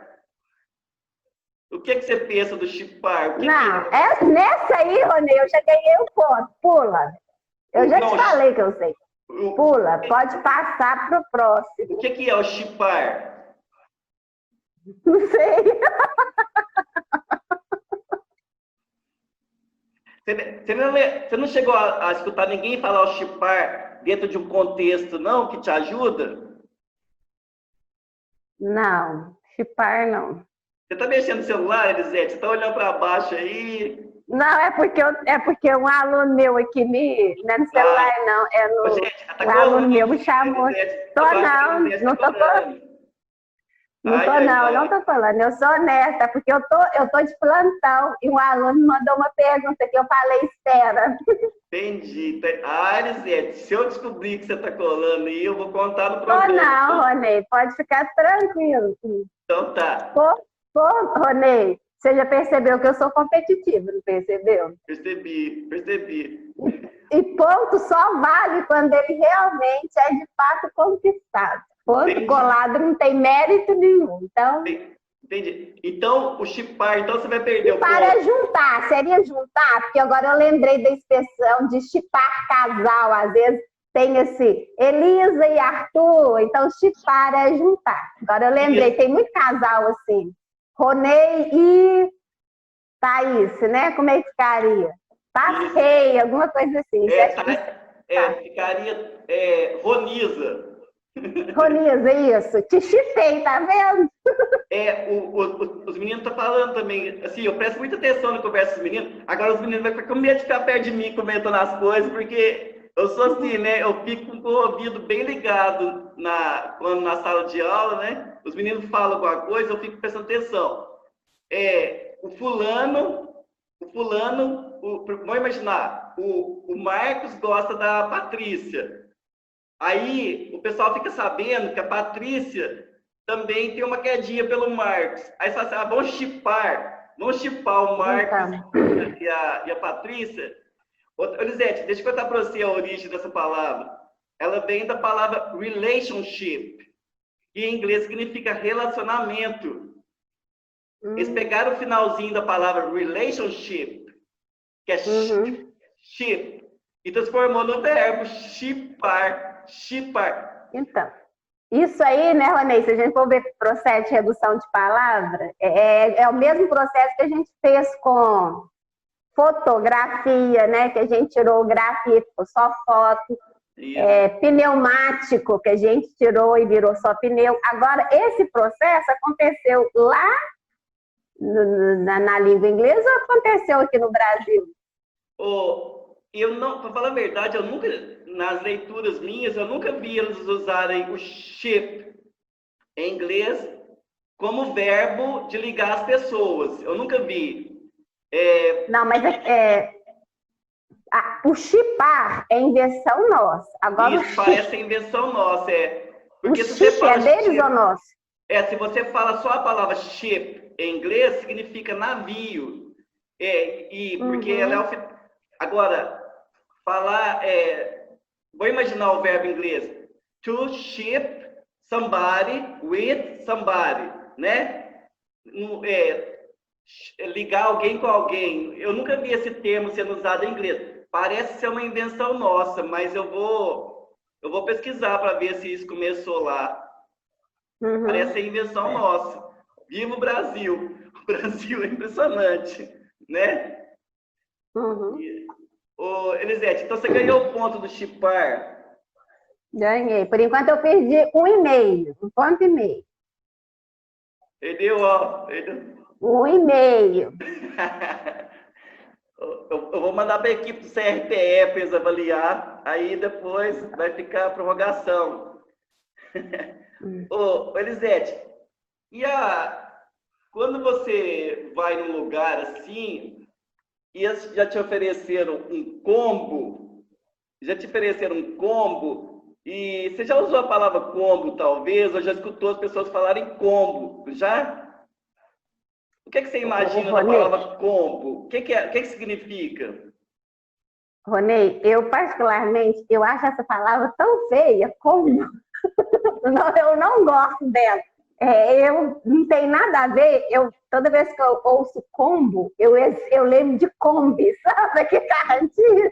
Speaker 17: O que você pensa do chipar?
Speaker 18: Nessa aí, Ronei, eu já ganhei um ponto. Pula. Eu já te falei que eu sei. Pula, pode passar pro próximo.
Speaker 17: O que é o chipar?
Speaker 18: Não sei.
Speaker 17: Você não chegou a escutar ninguém falar o chipar dentro de um contexto, não, que te ajuda?
Speaker 18: Não, chipar não.
Speaker 17: Você tá mexendo no celular, Elisete? Você tá olhando para baixo aí?
Speaker 18: Não, é porque um aluno meu aqui não é no celular, não. É no.
Speaker 17: Gente, tá
Speaker 18: um aluno meu me chamou. Não tô falando. Não tô falando. Eu sou honesta, porque eu tô de plantão e um aluno mandou uma pergunta que eu falei, espera.
Speaker 17: Entendi. Elisete, se eu descobrir que você tá colando aí, eu vou contar no programa.
Speaker 18: Não, Ronei, pode ficar tranquilo.
Speaker 17: Então tá.
Speaker 18: Ronei, você já percebeu que eu sou competitiva, não percebeu?
Speaker 17: Percebi.
Speaker 18: E ponto só vale quando ele realmente é de fato conquistado. Ponto colado não tem mérito nenhum. Então,
Speaker 17: entendi. Então, o chipar, então você vai perder o ponto.
Speaker 18: Para juntar, seria juntar? Porque agora eu lembrei da expressão de chipar casal. Às vezes tem esse Elisa e Arthur, então chipar é juntar. Agora eu lembrei, tem muito casal assim. Ronei e Thaís, né? Como é que ficaria? Passei, alguma coisa assim.
Speaker 17: Ficaria Roniza.
Speaker 18: Roniza, isso. Te chipei, tá vendo?
Speaker 17: Os meninos estão falando também. Assim, eu presto muita atenção na conversa dos meninos. Agora os meninos vão ficar com medo de ficar perto de mim comentando as coisas, porque eu sou assim, né? Eu fico com o ouvido bem ligado quando na sala de aula, né? Os meninos falam alguma coisa, eu fico prestando atenção. O fulano, vamos imaginar, o Marcos gosta da Patrícia. Aí o pessoal fica sabendo que a Patrícia também tem uma quedinha pelo Marcos. Aí você fala assim, vamos chipar o Marcos e a Patrícia. Elisete, deixa eu contar para você a origem dessa palavra. Ela vem da palavra relationship, que em inglês significa relacionamento. Eles pegaram o finalzinho da palavra relationship, que é ship, e transformou no verbo chipar.
Speaker 18: Então, isso aí, né, Ronei, se a gente for ver o processo de redução de palavra, é o mesmo processo que a gente fez com fotografia, né, que a gente tirou grafia, ficou só foto. Pneumático, que a gente tirou e virou só pneu. Agora, esse processo aconteceu lá na língua inglesa ou aconteceu aqui no Brasil?
Speaker 17: Para falar a verdade, eu nunca, nas leituras minhas, eu nunca vi eles usarem o ship em inglês como verbo de ligar as pessoas. Eu nunca vi.
Speaker 18: Não, mas o chipar é invenção nossa. Agora,
Speaker 17: isso parece invenção nossa, Porque
Speaker 18: o chip é deles ou nosso?
Speaker 17: Se você fala só a palavra ship em inglês, significa navio. Porque ela é Agora, falar... vou imaginar o verbo em inglês. To ship somebody with somebody, né? Ligar alguém com alguém. Eu nunca vi esse termo sendo usado em inglês. Parece ser uma invenção nossa, mas eu vou pesquisar para ver se isso começou lá. Parece ser invenção nossa. Viva o Brasil! O Brasil é impressionante, né? Elisete, então você ganhou o ponto do chipar.
Speaker 18: Ganhei. Por enquanto eu perdi 1,5. 1,5 ponto.
Speaker 17: Perdeu.
Speaker 18: 1,5.
Speaker 17: Eu vou mandar para a equipe do CRPE para eles avaliar, aí depois vai ficar a prorrogação. Elisete, quando você vai num lugar assim, e eles já te ofereceram um combo, e você já usou a palavra combo, talvez, ou já escutou as pessoas falarem combo, já? O que você imagina da palavra combo? O que significa?
Speaker 18: Ronei, eu particularmente, eu acho essa palavra tão feia, combo. eu não gosto dela. Eu não tem nada a ver, toda vez que eu ouço combo, eu lembro de Kombi, sabe? Que garantia.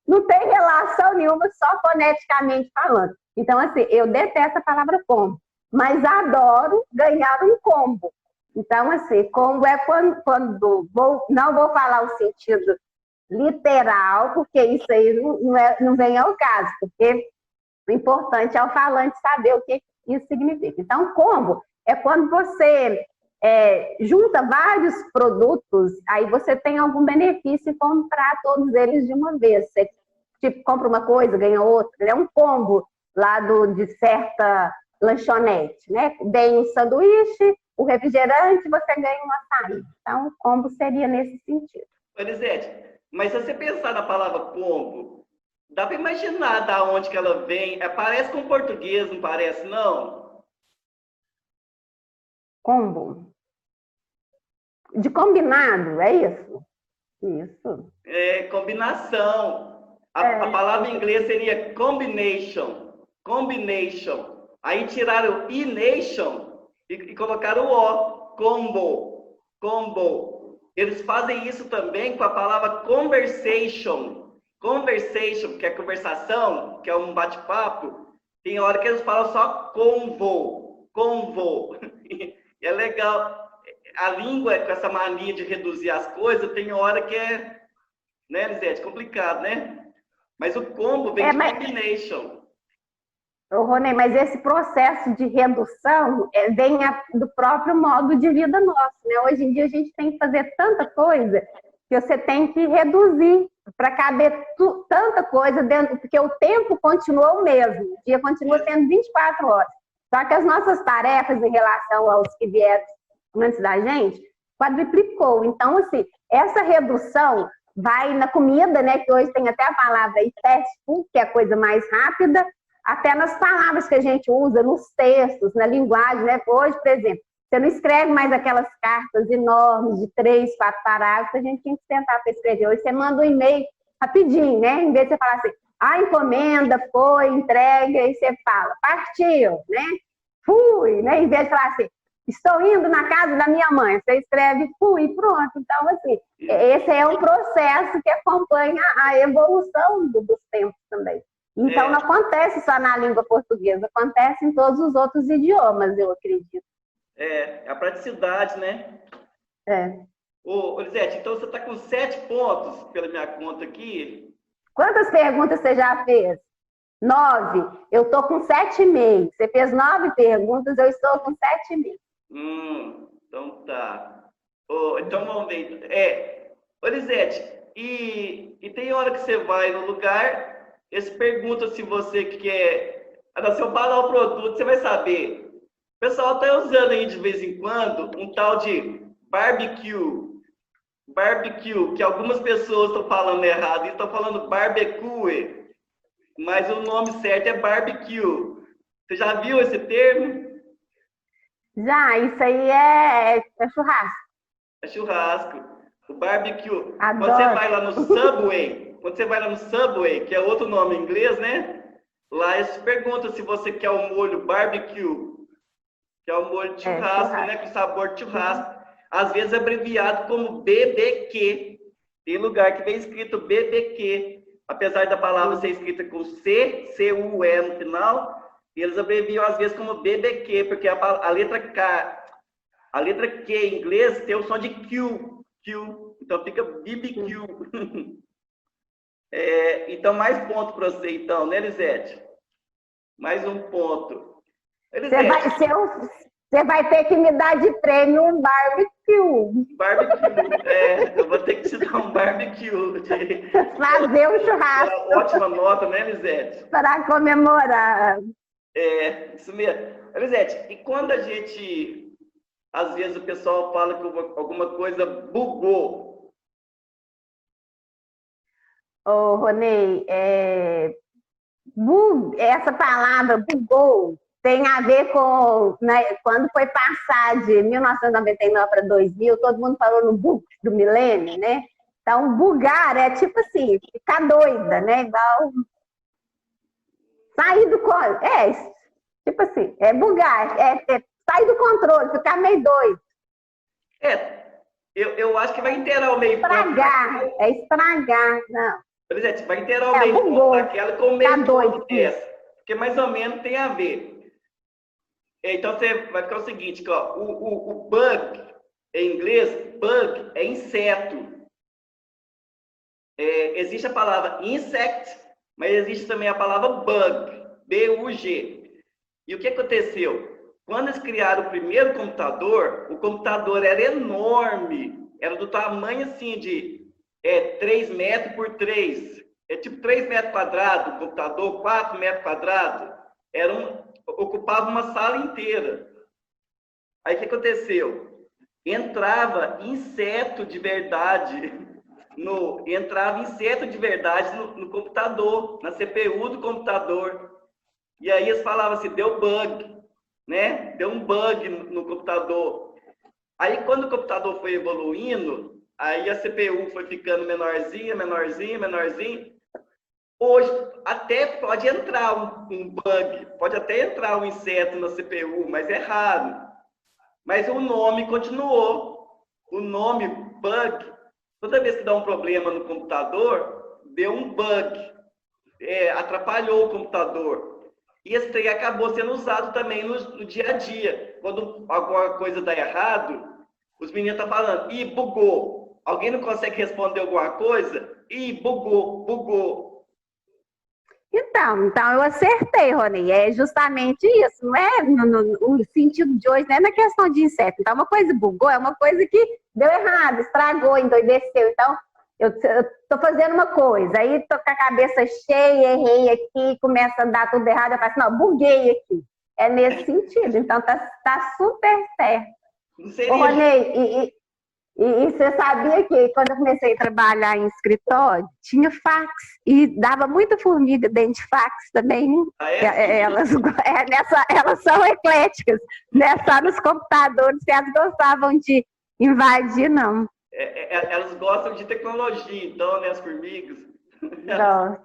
Speaker 18: Não tem relação nenhuma, só foneticamente falando. Então, assim, eu detesto a palavra combo, mas adoro ganhar um combo. Então, assim, combo é quando não vou falar o sentido literal, porque isso aí não vem ao caso, porque o importante é o falante saber o que isso significa. Então, combo é quando você junta vários produtos, aí você tem algum benefício em comprar todos eles de uma vez. Você, tipo, compra uma coisa, ganha outra. É um combo lá de certa lanchonete, né? Vem um sanduíche, o refrigerante, você ganha um açaí. Então, o combo seria nesse sentido.
Speaker 17: Elisete, mas se você pensar na palavra combo, dá para imaginar da onde que ela vem? Parece com português, não parece, não?
Speaker 18: Combo. De combinado, é isso? Isso.
Speaker 17: Combinação. A palavra em inglês seria combination. Combination. Aí tiraram o e-nation e colocaram o o. Combo. Combo. Eles fazem isso também com a palavra conversation. Conversation, que é conversação, que é um bate-papo. Tem hora que eles falam só convo. Convo. E é legal. A língua, com essa mania de reduzir as coisas, tem hora que né, Lisete? Complicado, né? Mas o combo vem de combination.
Speaker 18: Ô, Ronei, mas esse processo de redução vem do próprio modo de vida nosso, né? Hoje em dia a gente tem que fazer tanta coisa que você tem que reduzir para caber tanta coisa dentro, porque o tempo continua o mesmo, o dia continua tendo 24 horas. Só que as nossas tarefas em relação aos que vieram antes da gente quadriplicou. Então, assim, essa redução vai na comida, né? Que hoje tem até a palavra fast food, que é a coisa mais rápida, até nas palavras que a gente usa, nos textos, na linguagem, né? Hoje, por exemplo, você não escreve mais aquelas cartas enormes de 3, 4 parágrafos, a gente tinha que sentar para escrever. Hoje você manda um e-mail rapidinho, né? Em vez de você falar assim, a encomenda foi entregue, aí você fala, partiu, né? Fui, né? Em vez de falar assim, estou indo na casa da minha mãe, você escreve fui e pronto. Então, assim, esse é um processo que acompanha a evolução dos tempos também. Então, não acontece só na língua portuguesa, acontece em todos os outros idiomas, eu acredito.
Speaker 17: A praticidade, né? Ô, Lisete, então você está com 7 pontos, pela minha conta aqui.
Speaker 18: Quantas perguntas você já fez? 9. Eu estou com 7,5. Você fez 9 perguntas, eu estou com 7,5.
Speaker 17: Então tá. Então vamos ver. Ô, Lisete, e tem hora que você vai no lugar, eles perguntam se você quer. Se eu falar o produto, você vai saber. O pessoal tá usando aí de vez em quando um tal de barbecue. Barbecue, que algumas pessoas estão falando errado e estão falando barbecue. Mas o nome certo é barbecue. Você já viu esse termo?
Speaker 18: Já, isso aí é churrasco.
Speaker 17: É churrasco. O barbecue.
Speaker 18: Adoro.
Speaker 17: Quando você vai lá no Subway, que é outro nome em inglês, né? Lá eles perguntam se você quer o molho barbecue, que é o molho de churrasco, né? Com sabor de churrasco. Às vezes é abreviado como BBQ. Tem lugar que vem escrito BBQ. Apesar da palavra ser escrita com C-U-E no final, eles abreviam às vezes como BBQ, porque a letra Q em inglês tem o som de Q. Então fica BBQ. Então, mais ponto para você, então, né, Lisete? Mais um ponto.
Speaker 18: Você vai ter que me dar de prêmio um barbecue.
Speaker 17: Eu vou ter que te dar um barbecue.
Speaker 18: Fazer um churrasco.
Speaker 17: Ótima nota, né, Lisete?
Speaker 18: Para comemorar.
Speaker 17: Isso mesmo. Lisete, e quando a gente, às vezes o pessoal fala que alguma coisa bugou?
Speaker 18: Ô, Ronei, essa palavra bugou tem a ver com, né, quando foi passar de 1999 para 2000, todo mundo falou no bug do milênio, né? Então, bugar é tipo assim, ficar doida, né? Igual sair do colo. Tipo assim, é bugar, sai do controle, ficar meio doido.
Speaker 17: Eu acho que vai inteirar o meio
Speaker 18: estragar,
Speaker 17: ponto.
Speaker 18: Estragar, não.
Speaker 17: Por exemplo, vai inteirar o meio ponto daquela com o meio ponto dessa. Porque mais ou menos tem a ver. Então você vai ficar o seguinte, que, ó, o bug, em inglês, bug é inseto. Existe a palavra insect, mas existe também a palavra bug, B-U-G. E o que aconteceu? Quando eles criaram o primeiro computador, o computador era enorme, era do tamanho assim de 3 metros por 3, tipo 3 metros quadrados, o computador, 4 metros quadrados, ocupava uma sala inteira. Aí o que aconteceu? Entrava inseto de verdade no computador, na CPU do computador. E aí eles falavam assim, deu bug, né? Deu um bug no computador. Aí quando o computador foi evoluindo, aí a CPU foi ficando menorzinha. Hoje até pode entrar um bug, pode até entrar um inseto na CPU, mas é raro. Mas o nome continuou. O nome bug, toda vez que dá um problema no computador, deu um bug. Atrapalhou o computador. E esse trem acabou sendo usado também no dia a dia. Quando alguma coisa dá errado, os meninos estão falando, ih, bugou. Alguém não consegue responder alguma coisa? Ih, bugou.
Speaker 18: Então eu acertei, Rony. É justamente isso. Não é no sentido de hoje, não é na questão de inseto. Então, uma coisa bugou, é uma coisa que deu errado, estragou, endoideceu. Então, eu tô fazendo uma coisa, aí tô com a cabeça cheia, errei aqui, começa a dar tudo errado, eu falo assim, não, buguei aqui. É nesse sentido, então tá super certo. Ô, Rony, e você sabia que quando eu comecei a trabalhar em escritório, tinha fax, e dava muita formiga dentro de fax também. Elas são ecléticas, não é só nos computadores que elas gostavam de invadir, não.
Speaker 17: Elas gostam de tecnologia, então, né, as formigas?
Speaker 18: Não.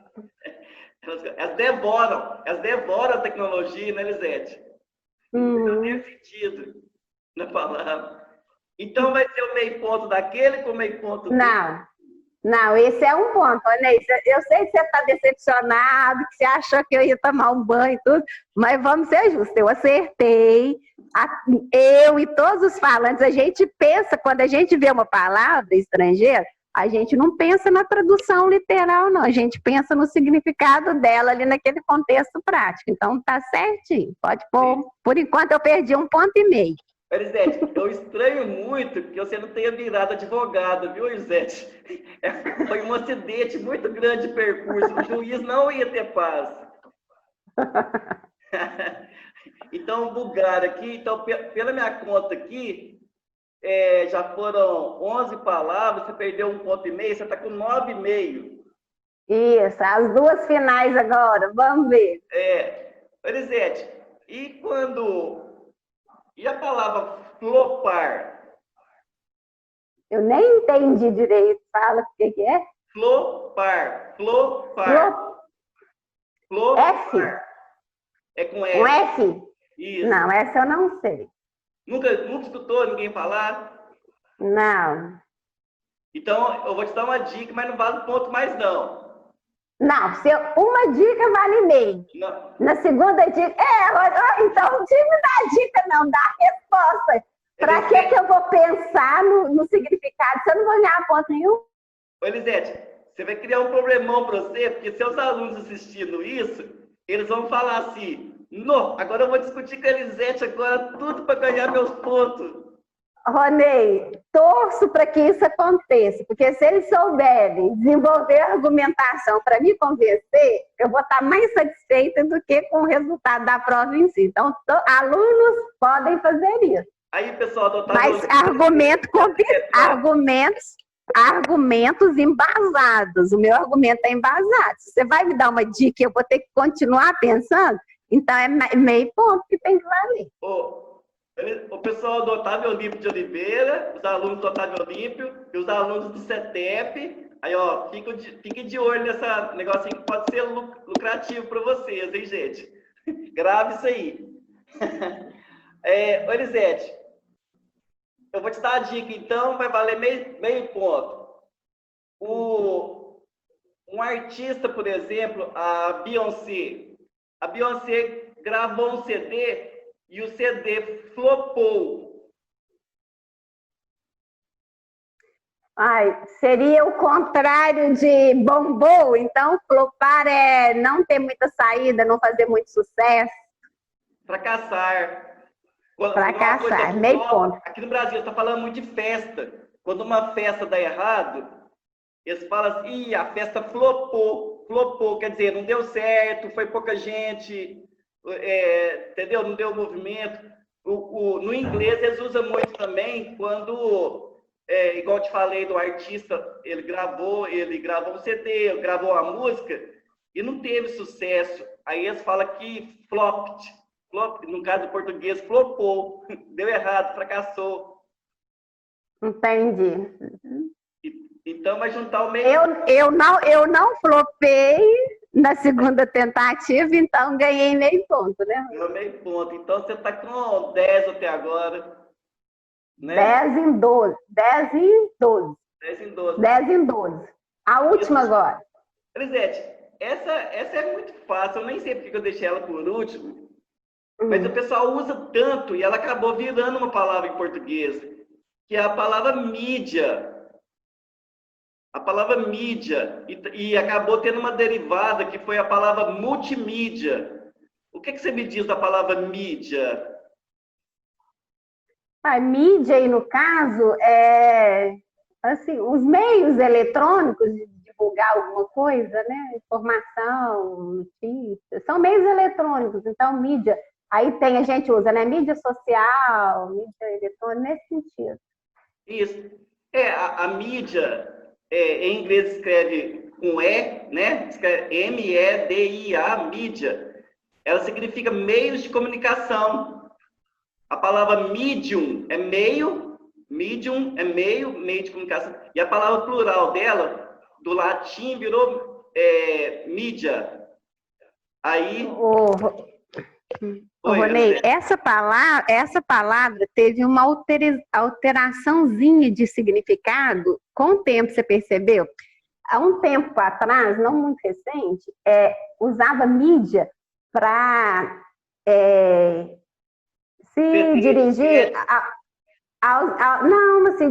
Speaker 17: Elas devoram a tecnologia, né, Lisete? Não tem sentido na palavra. Então vai ser o meio ponto daquele com o meio ponto dele?
Speaker 18: Não, esse é um ponto, olha isso. Eu sei que você está decepcionado, que você achou que eu ia tomar um banho e tudo, mas vamos ser justos, eu acertei. Eu e todos os falantes, a gente pensa, quando a gente vê uma palavra estrangeira, a gente não pensa na tradução literal, não. A gente pensa no significado dela ali naquele contexto prático. Então tá certinho, pode pôr. Por enquanto eu perdi 1,5 ponto.
Speaker 17: Elisete, eu estranho muito que você não tenha virado advogada, viu, Elisete? Foi um acidente muito grande de percurso, o juiz não ia ter paz. Então, bugar aqui, então, pela minha conta aqui, já foram 11 palavras, você perdeu 1,5 ponto, você está com 9,5.
Speaker 18: Isso, as duas finais agora, vamos ver.
Speaker 17: Elisete, e a palavra flopar?
Speaker 18: Eu nem entendi direito. Fala o que é?
Speaker 17: Flopar.
Speaker 18: F?
Speaker 17: É com F.
Speaker 18: Com F?
Speaker 17: Isso.
Speaker 18: Não, essa eu não sei.
Speaker 17: Nunca escutou ninguém falar?
Speaker 18: Não.
Speaker 17: Então, eu vou te dar uma dica, mas não vale ponto mais não.
Speaker 18: Não, uma dica vale meio.
Speaker 17: Não.
Speaker 18: Na segunda dica... então não me dá dica não, dá a resposta. Para que eu vou pensar no significado se eu não vou ganhar ponto nenhum?
Speaker 17: Ô, Elisete, você vai criar um problemão para você, porque seus alunos assistindo isso, eles vão falar assim, agora eu vou discutir com a Elisete agora tudo para ganhar meus pontos.
Speaker 18: Rony, torço para que isso aconteça, porque se eles souberem desenvolver argumentação para me convencer, eu vou estar mais satisfeita do que com o resultado da prova em si. Então, alunos podem fazer isso.
Speaker 17: Aí, pessoal,
Speaker 18: mas argumentos embasados. O meu argumento é embasado. Se você vai me dar uma dica e eu vou ter que continuar pensando, então é meio ponto que tem que valer.
Speaker 17: O pessoal do Otávio Olímpio de Oliveira, os alunos do Otávio Olímpio e os alunos do CETEP, aí, ó, fiquem de olho nessa negocinho que pode ser lucrativo para vocês, hein, gente? Grave isso aí. Elisete, eu vou te dar a dica, então, vai valer meio ponto. Um artista, por exemplo, a Beyoncé gravou um CD e o CD flopou.
Speaker 18: Ai, seria o contrário de bombou, então flopar é não ter muita saída, não fazer muito sucesso.
Speaker 17: Fracassar.
Speaker 18: Fracassar, meio ponto.
Speaker 17: Aqui no Brasil, está falando muito de festa. Quando uma festa dá errado, eles falam assim, a festa flopou, quer dizer, não deu certo, foi pouca gente, entendeu? Não deu movimento. No inglês, eles usam muito também quando... igual eu te falei do artista, ele gravou um CD, gravou uma música e não teve sucesso. Aí eles falam que flop, no caso do português, flopou, deu errado, fracassou.
Speaker 18: Entendi.
Speaker 17: Então vai juntar o meio.
Speaker 18: Eu não flopei na segunda tentativa, então ganhei meio ponto, né?
Speaker 17: Ganhou meio ponto. Então você está com 10 até agora. Né?
Speaker 18: 10 em 12. 10 em 12.
Speaker 17: 10 em 12.
Speaker 18: 10 em 12. A última agora.
Speaker 17: Elisete, essa é muito fácil. Eu nem sei porque eu deixei ela por último. Mas o pessoal usa tanto e ela acabou virando uma palavra em português, que é a palavra mídia. A palavra mídia. E acabou tendo uma derivada que foi a palavra multimídia. O que você me diz da palavra mídia?
Speaker 18: A mídia, aí, no caso, assim, os meios eletrônicos de divulgar alguma coisa, né? Informação, notícias, são meios eletrônicos, então mídia. Aí a gente usa, né? Mídia social, mídia eletrônica, nesse sentido.
Speaker 17: Isso. A mídia, em inglês escreve com E, né? Escreve M-E-D-I-A, mídia. Ela significa meios de comunicação. A palavra medium é meio, meio de comunicação. E a palavra plural dela, do latim, virou mídia. Aí...
Speaker 18: Ronei, essa palavra teve uma alteraçãozinha de significado com o tempo, você percebeu? Há um tempo atrás, não muito recente, usava mídia para se dirigir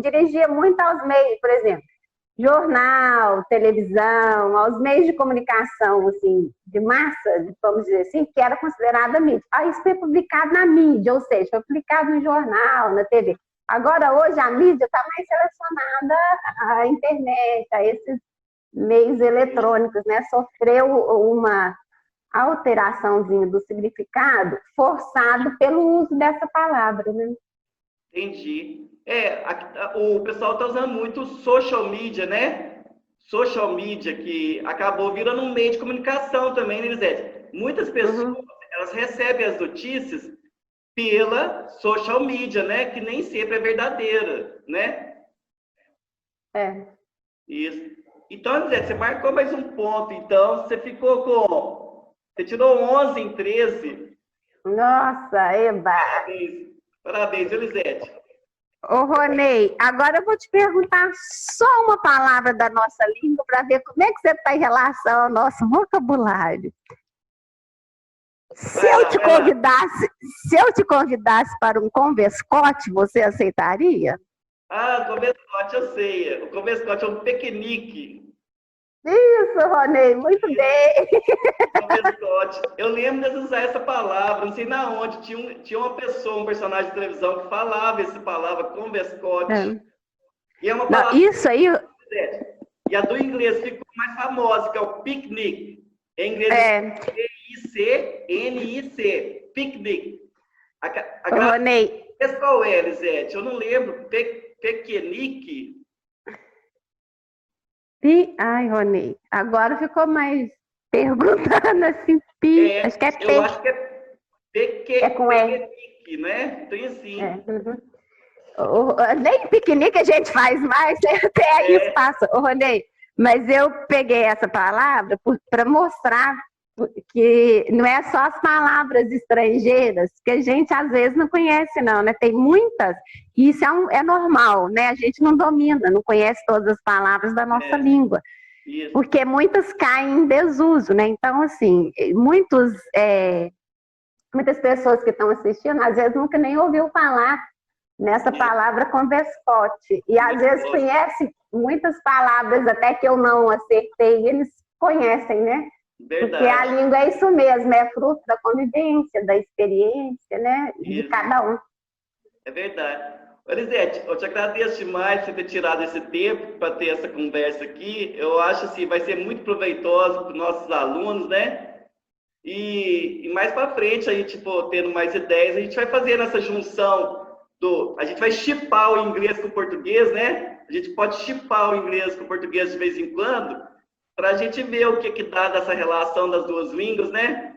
Speaker 18: dirigia muito aos meios, por exemplo, jornal, televisão, aos meios de comunicação, assim, de massa, vamos dizer assim, que era considerada mídia. Aí isso foi publicado na mídia, ou seja, foi publicado no jornal, na TV. Agora, hoje, a mídia está mais relacionada à internet, a esses meios eletrônicos, né? Sofreu uma alteraçãozinha do significado forçado pelo uso dessa palavra, né?
Speaker 17: Entendi. O pessoal está usando muito social media, né? Social media, que acabou virando um meio de comunicação também, né, Elisete? Muitas pessoas, elas recebem as notícias pela social media, né? Que nem sempre é verdadeira, né? Isso. Então, Elisete, você marcou mais um ponto, então você ficou com... Você tirou 11 em 13.
Speaker 18: Nossa, Eba!
Speaker 17: Parabéns, Elisete.
Speaker 18: Ô, Ronei, agora eu vou te perguntar só uma palavra da nossa língua para ver como é que você está em relação ao nosso vocabulário. Se eu te convidasse para um converscote, você aceitaria?
Speaker 17: Ah, converscote eu sei. O converscote é um piquenique.
Speaker 18: Isso, Ronei, muito bem.
Speaker 17: Converscote. Eu lembro de usar essa palavra, não sei na onde, tinha uma pessoa, um personagem de televisão que falava essa palavra, converscote. E é uma palavra...
Speaker 18: Não, isso aí...
Speaker 17: E a do inglês ficou mais famosa, que é o picnic. Em inglês P-I-C-N-I-C, picnic.
Speaker 18: Ronei...
Speaker 17: Qual é, Elisete? Eu não lembro. Pequenique.
Speaker 18: Ai, Ronei, agora ficou mais perguntando assim, acho que é P.
Speaker 17: Eu acho que é pequenique, né? Então, assim.
Speaker 18: Nem piquenique a gente faz mais, né? Até aí espaço, Ronei. Mas eu peguei essa palavra para mostrar que não é só as palavras estrangeiras, que a gente às vezes não conhece não, né? Tem muitas, e isso é normal, né? A gente não domina, não conhece todas as palavras da nossa língua, porque muitas caem em desuso, né? Então, assim, muitas pessoas que estão assistindo, às vezes nunca nem ouviu falar nessa palavra converscote, e às vezes conhece muitas palavras até que eu não acertei, eles conhecem, né?
Speaker 17: Verdade.
Speaker 18: Porque a língua é isso mesmo, é fruto da convivência, da experiência, né? De cada um.
Speaker 17: É verdade. Elisete, eu te agradeço demais por ter tirado esse tempo para ter essa conversa aqui. Eu acho assim, vai ser muito proveitoso para os nossos alunos, né? E mais para frente, a gente tendo mais ideias, a gente vai fazendo essa junção a gente vai chipar o inglês com o português, né? A gente pode chipar o inglês com o português de vez em quando, para a gente ver o que dá dessa relação das duas línguas, né?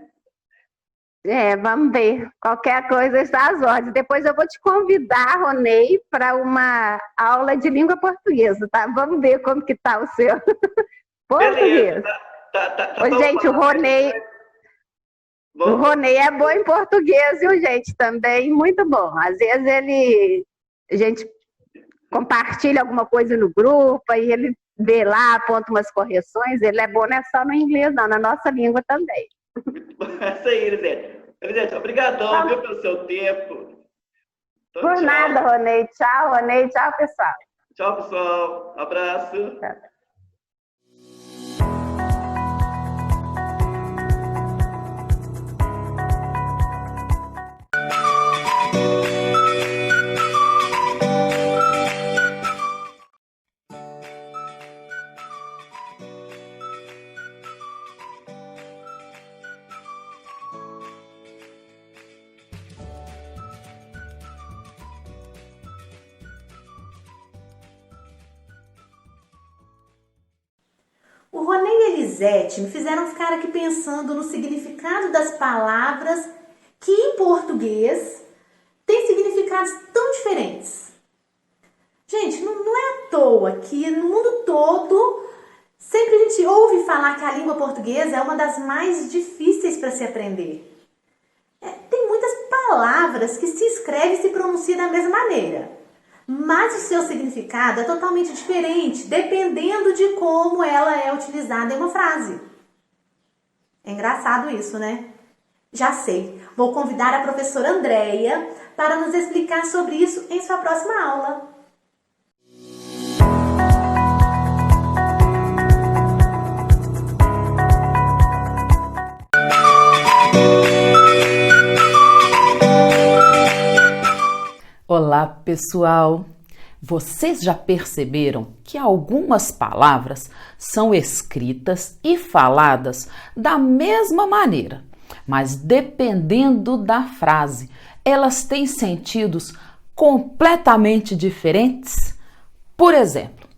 Speaker 18: Vamos ver. Qualquer coisa está às ordens. Depois eu vou te convidar, Ronei, para uma aula de língua portuguesa, tá? Vamos ver como que tá o seu português. Ô, gente, o Ronei é bom em português, viu, gente? Também muito bom. Às vezes a gente compartilha alguma coisa no grupo, aí ele vê lá, aponta umas correções, ele é bom não é só no inglês, não, na nossa língua também.
Speaker 17: É isso aí, Elisete. Elisete, obrigadão, viu, pelo seu tempo. Então,
Speaker 18: por
Speaker 17: tchau.
Speaker 18: nada, Ronei. Tchau, Ronei. Tchau, pessoal.
Speaker 17: Tchau, pessoal. Abraço.
Speaker 18: Tchau.
Speaker 1: O Ronei e a Elisete me fizeram ficar aqui pensando no significado das palavras que em português têm significados tão diferentes. Gente, não é à toa que no mundo todo sempre a gente ouve falar que a língua portuguesa é uma das mais difíceis para se aprender. Tem muitas palavras que se escreve e se pronuncia da mesma maneira, mas o seu significado é totalmente diferente, dependendo de como ela é utilizada em uma frase. É engraçado isso, né? Já sei. Vou convidar a professora Andréia para nos explicar sobre isso em sua próxima aula.
Speaker 19: Olá, pessoal! Vocês já perceberam que algumas palavras são escritas e faladas da mesma maneira, mas dependendo da frase, elas têm sentidos completamente diferentes? Por exemplo,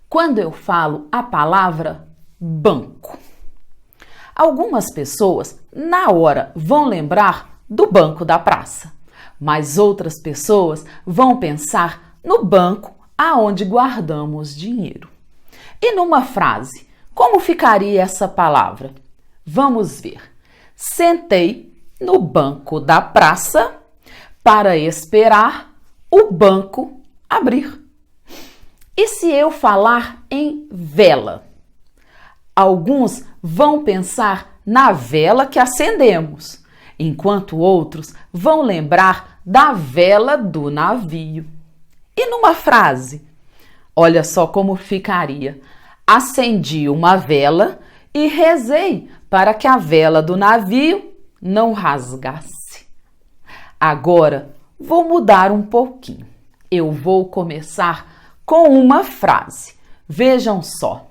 Speaker 19: quando eu falo a palavra banco, algumas pessoas na hora vão lembrar do banco da praça, mas outras pessoas vão pensar no banco aonde guardamos dinheiro. E numa frase, como ficaria essa palavra? Vamos ver. Sentei no banco da praça para esperar o banco abrir. E se eu falar em vela? Alguns vão pensar na vela que acendemos, enquanto outros vão lembrar da vela do navio. E numa frase, olha só como ficaria. Acendi uma vela e rezei para que a vela do navio não rasgasse. Agora, vou mudar um pouquinho. Eu vou começar com uma frase. Vejam só.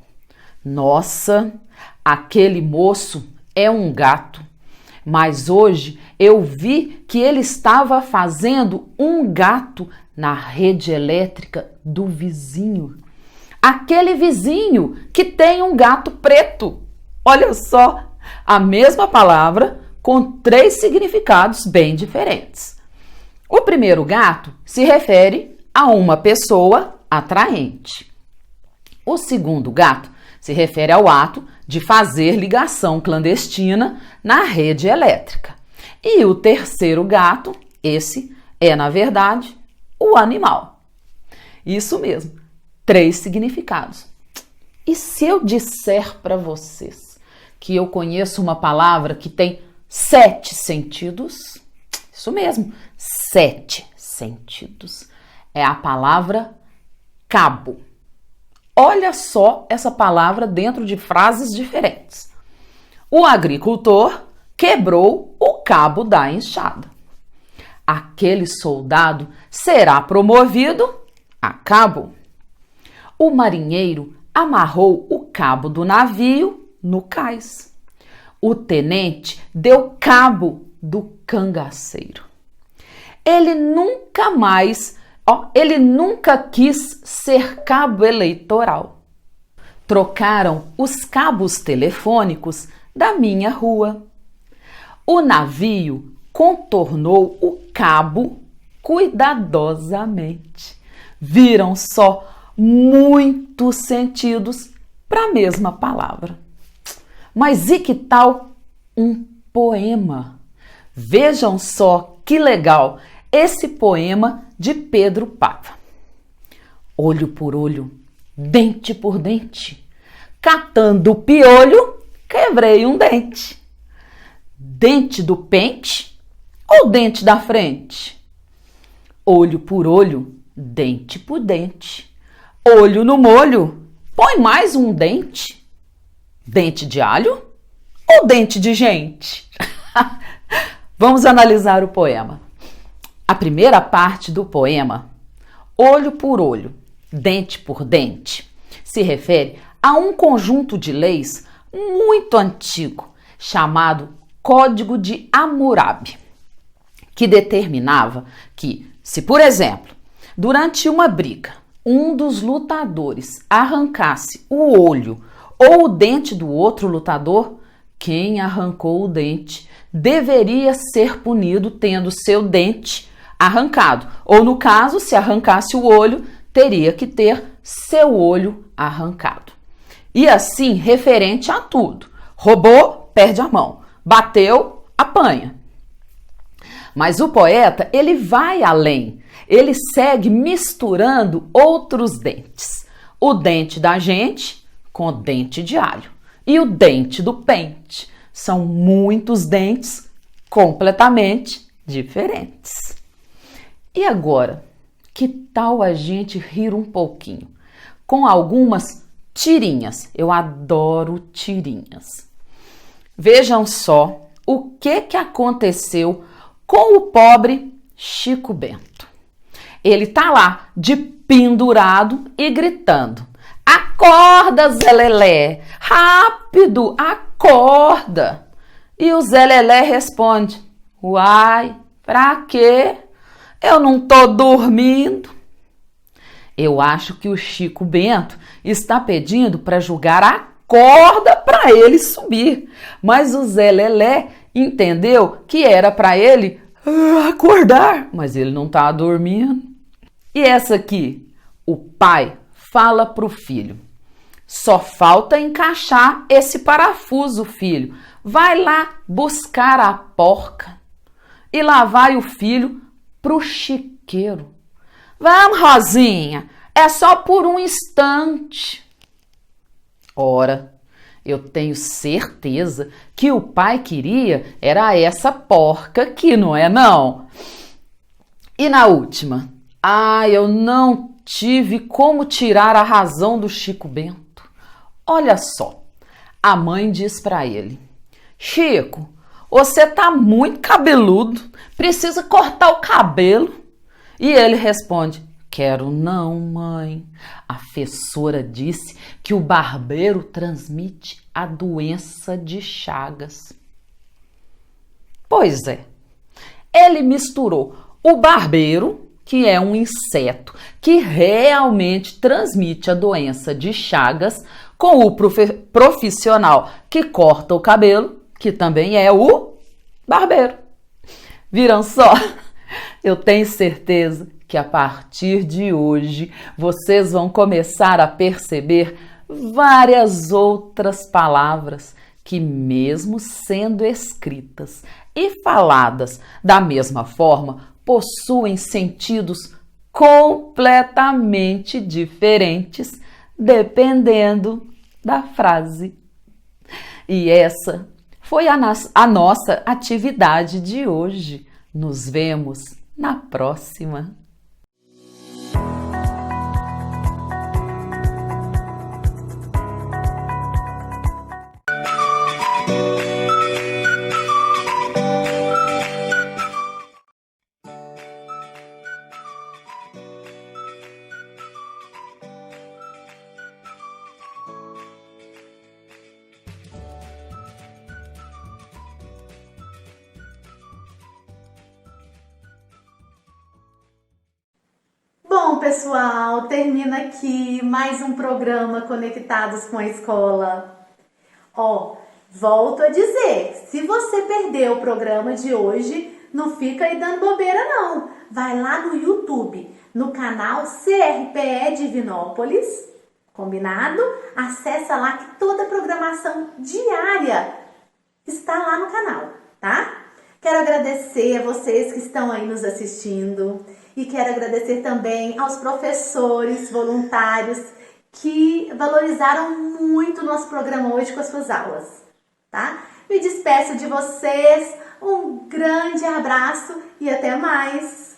Speaker 19: Nossa, aquele moço é um gato. Mas hoje eu vi que ele estava fazendo um gato na rede elétrica do vizinho. Aquele vizinho que tem um gato preto. Olha só, a mesma palavra com 3 significados bem diferentes. O primeiro gato se refere a uma pessoa atraente. O segundo gato Se refere ao ato de fazer ligação clandestina na rede elétrica. E o terceiro gato, esse é, na verdade, o animal. Isso mesmo, 3 significados. E se eu disser para vocês que eu conheço uma palavra que tem 7 sentidos? Isso mesmo, 7 sentidos. É a palavra cabo. Olha só essa palavra dentro de frases diferentes. O agricultor quebrou o cabo da enxada. Aquele soldado será promovido a cabo. O marinheiro amarrou o cabo do navio no cais. O tenente deu cabo do cangaceiro. Ele nunca quis ser cabo eleitoral. Trocaram os cabos telefônicos da minha rua. O navio contornou o cabo cuidadosamente. Viram só muitos sentidos para a mesma palavra. Mas e que tal um poema? Vejam só que legal esse poema de Pedro Paiva. Olho por olho, dente por dente, catando o piolho, quebrei um dente. Dente do pente ou dente da frente? Olho por olho, dente por dente. Olho no molho, põe mais um dente. Dente de alho ou dente de gente? Vamos analisar o poema. A primeira parte do poema, olho por olho, dente por dente, se refere a um conjunto de leis muito antigo, chamado Código de Hammurabi, que determinava que, se, por exemplo, durante uma briga, um dos lutadores arrancasse o olho ou o dente do outro lutador, quem arrancou o dente deveria ser punido tendo seu dente arrancado. Ou, no caso, se arrancasse o olho, teria que ter seu olho arrancado. E assim, referente a tudo. Roubou, perde a mão. Bateu, apanha. Mas o poeta, ele vai além. Ele segue misturando outros dentes. O dente da gente com o dente de alho. E o dente do pente. São muitos dentes completamente diferentes. E agora, que tal a gente rir um pouquinho com algumas tirinhas? Eu adoro tirinhas. Vejam só o que aconteceu com o pobre Chico Bento. Ele tá lá de pendurado e gritando: acorda, Zé Lelé, rápido, acorda. E o Zé Lelé responde: uai, pra quê? Eu não tô dormindo. Eu acho que o Chico Bento está pedindo para jogar a corda para ele subir. Mas o Zé Lelé entendeu que era para ele acordar, mas ele não tá dormindo. E essa aqui, o pai fala pro filho: só falta encaixar esse parafuso, filho. Vai lá buscar a porca. E lá vai o filho pro chiqueiro. Vamos, Rosinha, é só por um instante. Ora, eu tenho certeza que o pai queria era essa porca aqui, não é não? E na última, eu não tive como tirar a razão do Chico Bento. Olha só, a mãe diz para ele: Chico, você tá muito cabeludo, precisa cortar o cabelo. E ele responde: quero não, mãe. A professora disse que o barbeiro transmite a doença de Chagas. Pois é, ele misturou o barbeiro, que é um inseto que realmente transmite a doença de Chagas, com o profissional que corta o cabelo, que também é o barbeiro. Viram só? Eu tenho certeza que a partir de hoje vocês vão começar a perceber várias outras palavras que, mesmo sendo escritas e faladas da mesma forma, possuem sentidos completamente diferentes dependendo da frase. E essa foi a nossa atividade de hoje. Nos vemos na próxima.
Speaker 1: Bom, pessoal, termina aqui mais um programa Conectados com a Escola. Volto a dizer, se você perdeu o programa de hoje, não fica aí dando bobeira não. Vai lá no YouTube, no canal CRPE Divinópolis, combinado? Acessa lá que toda a programação diária está lá no canal, tá? Quero agradecer a vocês que estão aí nos assistindo e quero agradecer também aos professores voluntários que valorizaram muito o nosso programa hoje com as suas aulas, tá? Me despeço de vocês, um grande abraço e até mais!